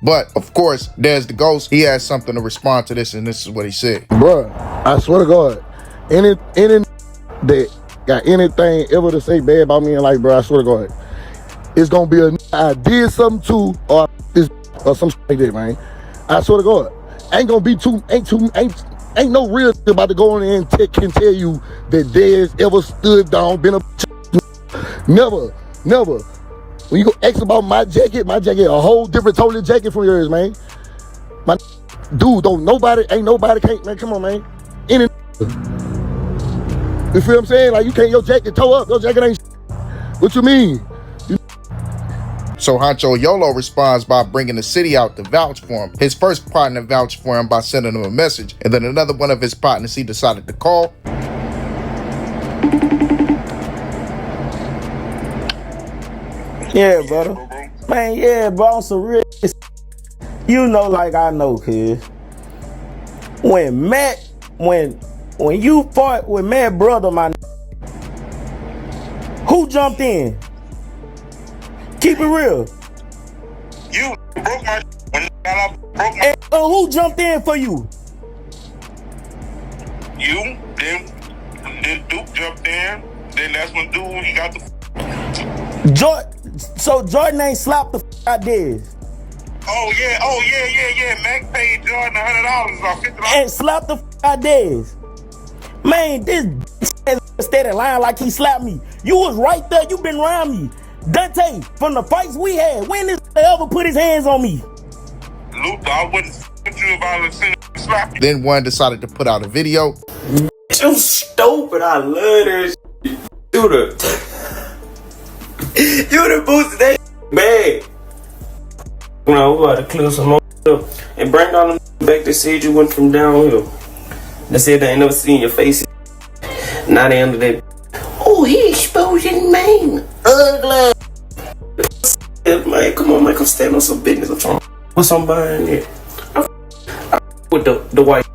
But of course, Dez the Ghost, he has something to respond to this, and this is what he said. Bruh, I swear to God, any that got anything ever to say bad about me in life, bro, I swear to God, it's gonna be a I did something too, or some shit like that, man. I swear to God. Ain't no real about to go in there and can tell you that Dez ever stood down, been a never. When you go ask about my jacket, a whole different totally jacket from yours, man. My dude, ain't nobody can't, man, come on, man. You feel what I'm saying? Like you can't, your jacket toe up, your jacket ain't what you mean? So Huncho YOLO responds by bringing the city out to vouch for him. His first partner vouched for him by sending him a message, and then another one of his partners he decided to call. Yeah, brother. Man, yeah, bro, on some real you know like I know, kid. When you fought with Matt brother, my who jumped in? Keep it real. You broke my when I broke my and, who jumped in for you? You, then Duke jumped in, then that's when Duke he got the So Jordan ain't slapped the out Dez. Oh yeah. Mac paid Jordan $100 or $50. And slapped the out Dez. Man, this steady lying like he slapped me. You was right there, you been around me. Dante, from the fights we had, when this ever put his hands on me? Luther, I wouldn't with you if I was slap you. Then one decided to put out a video. You stupid, I love this. You the boosted that bag. No, we gotta clear some more up and bring all them back that said you went from downhill. They said they ain't never seen your face. Now they under that. Oh, he exposing Maine. Ugly. Man, come on, man, come stand on some business. I'm trying to put somebody in here. With the white.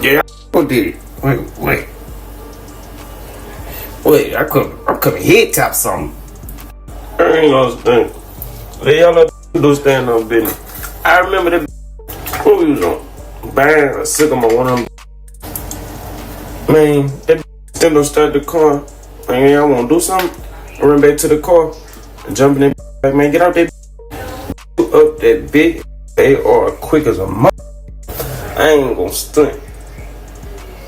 Yeah, I did it. Wait, I'm coming head top something. I ain't gonna stand. Let y'all do stand on business. I remember that when we was on Bang, I sick of my one of them Man, that still don't start the car. Man, y'all wanna do something? I run back to the car and jump in that. Like, man, get out that up that big. They are quick as a mother. I ain't gonna stunt.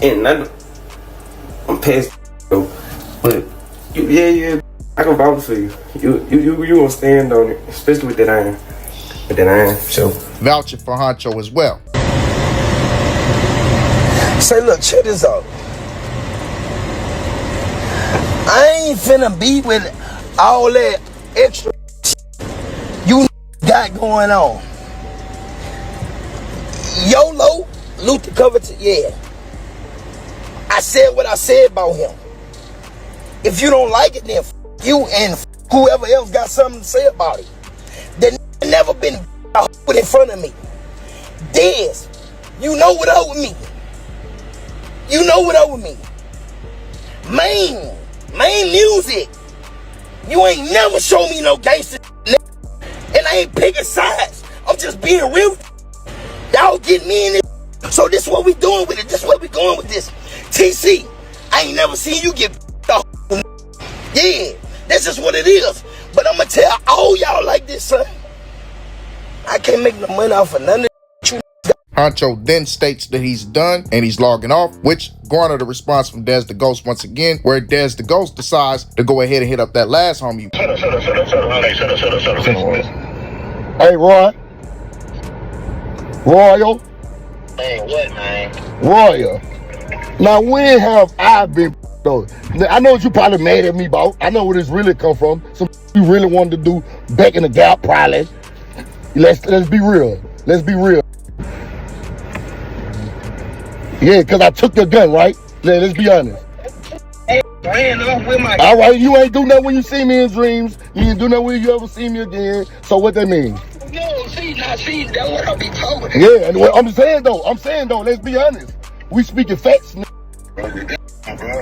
And I'm past though. But yeah, I can vouch for you. You gonna stand on it, especially with that iron. With that iron, so vouching for Huncho as well. Say, look, check this out. I ain't finna be with all that extra you got going on. YOLO, Luther Covington, yeah. I said what I said about him. If you don't like it, then you and whoever else got something to say about it. They never been put in front of me. Dez, you know what up with me. You know what up with me. Maine Musik. You ain't never show me no gangster and I ain't picking sides. I'm just being real. Y'all get me in it. So this is what we doing with it. This is what we going with this. TC, I ain't never seen you get yeah, that's just what it is. But I'm gonna tell all y'all like this, son. I can't make no money off of none of you. Huncho then states that he's done and he's logging off, which garnered a response from Dez the Ghost once again, where Dez the Ghost decides to go ahead and hit up that last homie. Shut up. Hey, Royal. Hey, what, man? Royal. Now, when have I been, though? I know what you probably mad at me about. I know where this really come from. Some you really wanted to do back in the gap, probably. Let's be real. Let's be real. Yeah, because I took your gun, right? Let's be honest. All right, you ain't do nothing when you see me in dreams. You ain't do nothing when you ever see me again. So what that mean? No, see, that's what I be talking. Yeah, and I'm saying though, let's be honest. We speaking facts.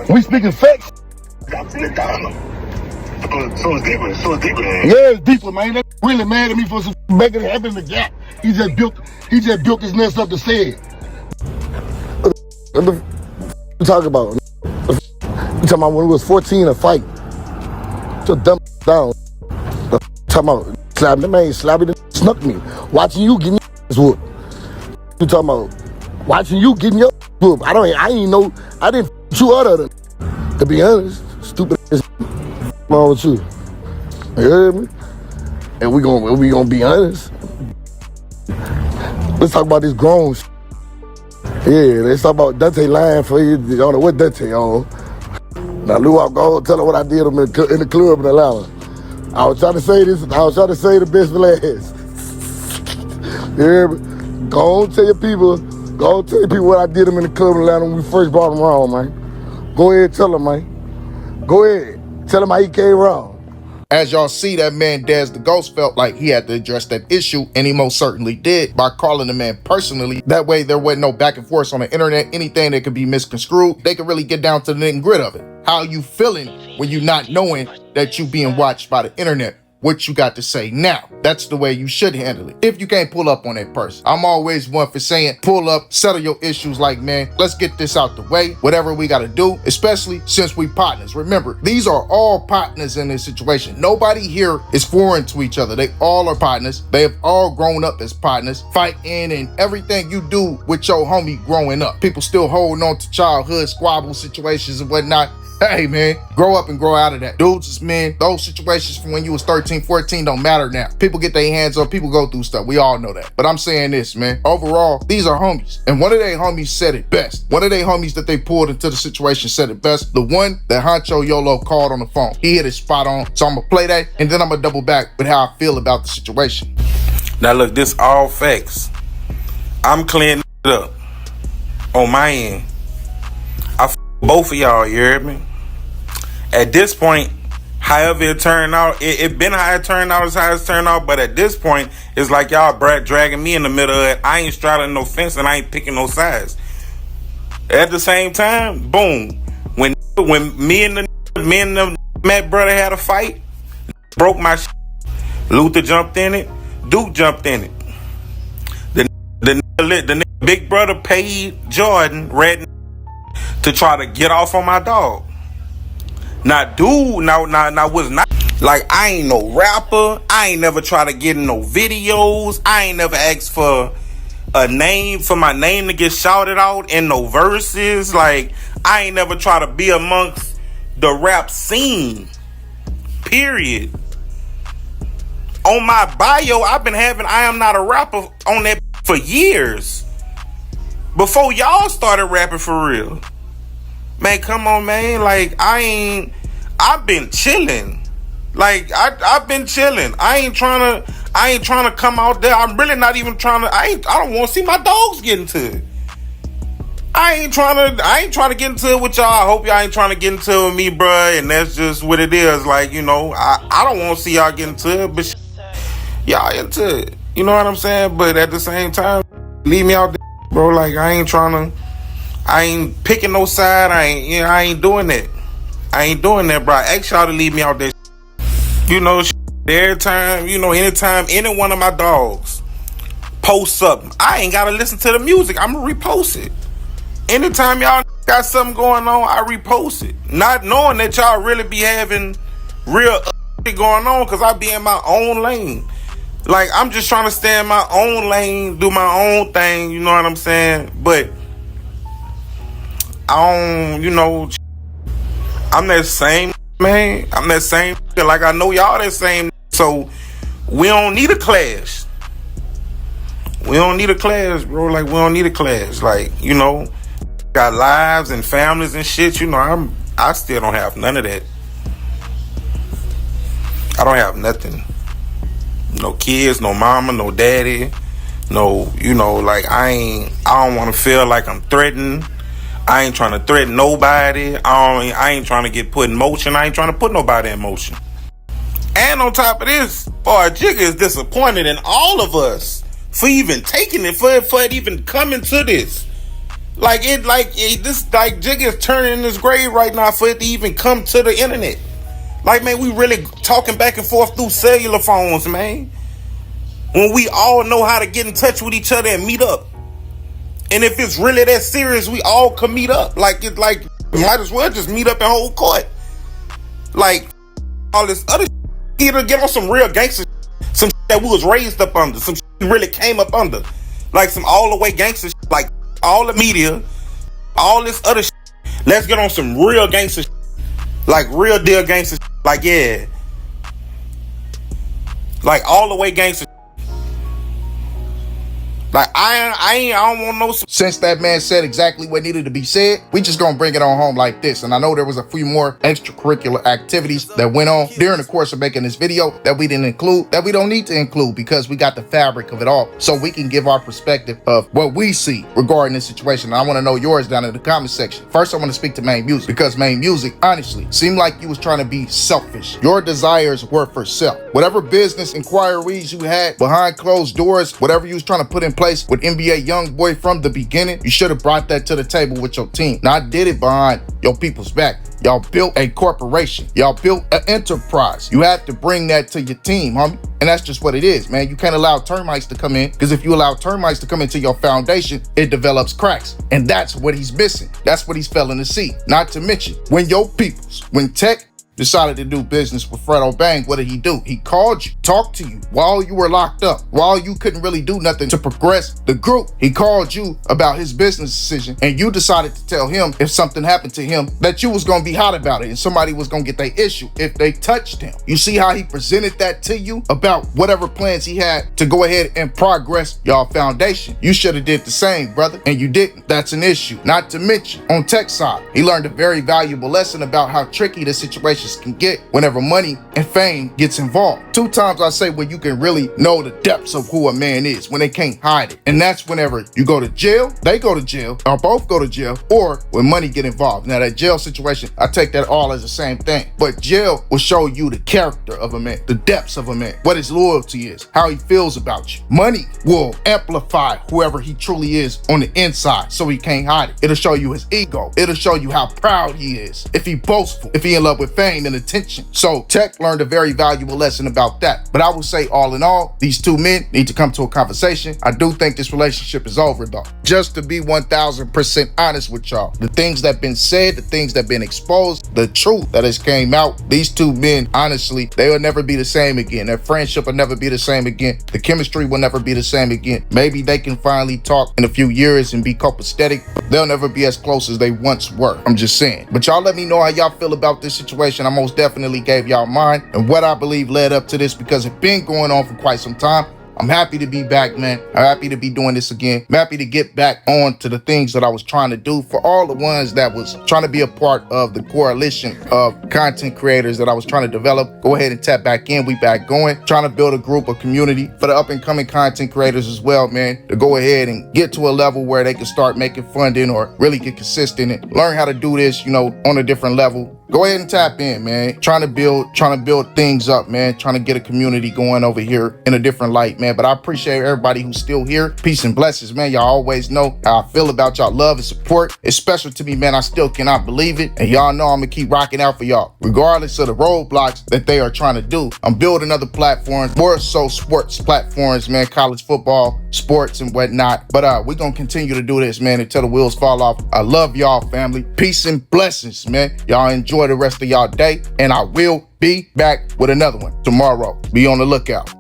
We speaking facts. So it's deeper. Yeah, it's deeper, man. They really mad at me for some making it happen in the gap. He just built his nest up to say it. What the you talking about? You talking about when we was 14 a fight? Just dumb down. Talking about slap the man, slap it, snuck me. Watching you getting your whoop. You talking about watching you getting your whoop. I didn't you other than, to be honest, stupid ass. What's wrong with you? You heard me? And we gonna be honest. Let's talk about this grown shit. Yeah, let's talk about Dante lying for you. I don't know what Dante on. Now, Lou, I'll go tell her what I did in the club in Atlanta. I was trying to say this. I was trying to say the best for last. You hear me? Go on, tell your people what I did them in the club in Atlanta when we first brought them around, man. Go ahead, tell them, man. Go ahead. Tell him how he came around. As y'all see, that man Dez the Ghost felt like he had to address that issue, and he most certainly did by calling the man personally. That way there wasn't no back and forth on the internet, anything that could be misconstrued. They could really get down to the nitty and grit of it. How you feeling when you not knowing that you being watched by the internet? What you got to say now? That's the way you should handle it. If you can't pull up on that person. I'm always one for saying, pull up, settle your issues like, man, let's get this out the way. Whatever we got to do, especially since we partners. Remember, these are all partners in this situation. Nobody here is foreign to each other. They all are partners. They have all grown up as partners, fighting and everything you do with your homie growing up. People still holding on to childhood squabble situations and whatnot. Hey, man, grow up and grow out of that. Dudes is men. Those situations from when you was 13, 14 don't matter now. People get their hands up. People go through stuff. We all know that. But I'm saying this, man. Overall, these are homies. And one of their homies said it best. One of their homies that they pulled into the situation said it best. The one that Huncho YOLO called on the phone. He hit it spot on. So I'm going to play that, and then I'm going to double back with how I feel about the situation. Now, look, this all facts. I'm clearing it up on my end. Both of y'all, you heard me? At this point, however it turned out, it been how it turned out, is how it's turned out, but at this point, it's like y'all dragging me in the middle of it. I ain't straddling no fence and I ain't picking no sides. At the same time, boom. When me and the Matt brother had a fight, broke my shit. Luther jumped in it, Duke jumped in it. The big brother paid Jordan, Red, to try to get off on my dog. Now, dude, now was not like I ain't no rapper. I ain't never try to get in no videos. I ain't never asked for a name, for my name to get shouted out in no verses. Like, I ain't never try to be amongst the rap scene. Period. On my bio, I've been having I am not a rapper on that for years. Before y'all started rapping for real. Man, come on, man. Like, I've been chilling. Like, I've been chilling. I ain't trying to come out there. I'm really not even trying to, I don't want to see my dogs get into it. I ain't trying to get into it with y'all. I hope y'all ain't trying to get into it with me, bruh. And that's just what it is. Like, you know, I don't want to see y'all get into it, but y'all into it. You know what I'm saying? But at the same time, leave me out there, bro. Like, I ain't picking no side. I ain't doing that. I ain't doing that, bro. I ask y'all to leave me out there. You know, every time, you know, anytime any one of my dogs posts something, I ain't gotta listen to the music. I'ma repost it. Anytime y'all got something going on, I repost it. Not knowing that y'all really be having real shit going on, cause I be in my own lane. Like, I'm just trying to stay in my own lane, do my own thing, you know what I'm saying? But I don't, you know, I'm that same man. I'm that same. Like, I know y'all that same. So we don't need a clash. We don't need a clash, bro. Like, we don't need a clash. Like, you know, got lives and families and shit. You know, I still don't have none of that. I don't have nothing. No kids, no mama, no daddy, no, you know, like, I don't want to feel like I'm threatened. I ain't trying to threaten nobody. I ain't trying to get put in motion. I ain't trying to put nobody in motion. And on top of this, boy, Jigga is disappointed in all of us for even taking it, for it even coming to this. Jigga is turning in his grave right now for it to even come to the internet. Like, man, we really talking back and forth through cellular phones, man. When we all know how to get in touch with each other and meet up. And if it's really that serious, we all can meet up. Like, might as well just meet up and hold court. Like, all this other shit, either get on some real gangster shit, some shit that we was raised up under, some shit we really came up under. Like, some all the way gangster shit, like all the media, all this other shit. Let's get on some real gangster shit. Like, real deal gangster shit. Like, yeah. Like, all the way gangster shit. Like, I don't want no. Since that man said exactly what needed to be said, we just gonna bring it on home like this. And I know there was a few more extracurricular activities that went on during the course of making this video that we didn't include, that we don't need to include, because we got the fabric of it all. So we can give our perspective of what we see regarding this situation. And I want to know yours down in the comment section. First, I want to speak to Maine Musik, because Maine Musik, honestly, seemed like you was trying to be selfish. Your desires were for self. Whatever business inquiries you had behind closed doors, whatever you was trying to put in place with NBA Youngboy from the beginning, you should have brought that to the table with your team. Not did it behind your people's back. Y'all built a corporation. Y'all built an enterprise. You have to bring that to your team, homie. And that's just what it is, man. You can't allow termites to come in, because if you allow termites to come into your foundation, it develops cracks. And that's what he's missing. That's what he's failing to see. Not to mention, when TEC decided to do business with Fredo Bang, what did he do? He called you, talked to you while you were locked up, while you couldn't really do nothing to progress the group. He called you about his business decision, and you decided to tell him if something happened to him that you was gonna be hot about it and somebody was gonna get their issue if they touched him. You see how he presented that to you about whatever plans he had to go ahead and progress y'all foundation? You should have did the same, brother, and you didn't. That's an issue. Not to mention, on TEC side, he learned a very valuable lesson about how tricky the situation can get whenever money and fame gets involved. 2 times I say when you can really know the depths of who a man is, when they can't hide it. And that's whenever you go to jail, they go to jail, or both go to jail, or when money get involved. Now that jail situation, I take that all as the same thing. But jail will show you the character of a man, the depths of a man, what his loyalty is, how he feels about you. Money will amplify whoever he truly is on the inside, so he can't hide it. It'll show you his ego. It'll show you how proud he is, if he boastful, if he in love with fame and attention. So TEC learned a very valuable lesson about that. But I would say, all in all, these 2 men need to come to a conversation. I do think this relationship is over, though. just to be 1000% honest with y'all. The things that been said, the things that been exposed, the truth that has came out, these two men, honestly, they will never be the same again. Their friendship will never be the same again. The chemistry will never be the same again. Maybe they can finally talk in a few years and be copacetic, but they'll never be as close as they once were. I'm just saying. But y'all let me know how y'all feel about this situation. I most definitely gave y'all mine and what I believe led up to this, because it's been going on for quite some time. I'm happy to be back, man. I'm happy to be doing this again. I'm happy to get back on to the things that I was trying to do for all the ones that was trying to be a part of the coalition of content creators that I was trying to develop. Go ahead and tap back in. We back going. Trying to build a group, a community for the up and coming content creators as well, man, to go ahead and get to a level where they can start making funding or really get consistent and learn how to do this, you know, on a different level. Go ahead and tap in, man. Trying to build things up, man. Trying to get a community going over here in a different light, man. But I appreciate everybody who's still here. Peace and blessings, man. Y'all always know how I feel about y'all love and support. It's special to me, man. I still cannot believe it. And y'all know I'm gonna keep rocking out for y'all, regardless of the roadblocks that they are trying to do. I'm building other platforms, more so sports platforms, man. College football, sports and whatnot. But we're gonna continue to do this, man, until the wheels fall off. I love y'all, family. Peace and blessings, man. Y'all enjoy the rest of y'all day, and I will be back with another one tomorrow. Be on the lookout.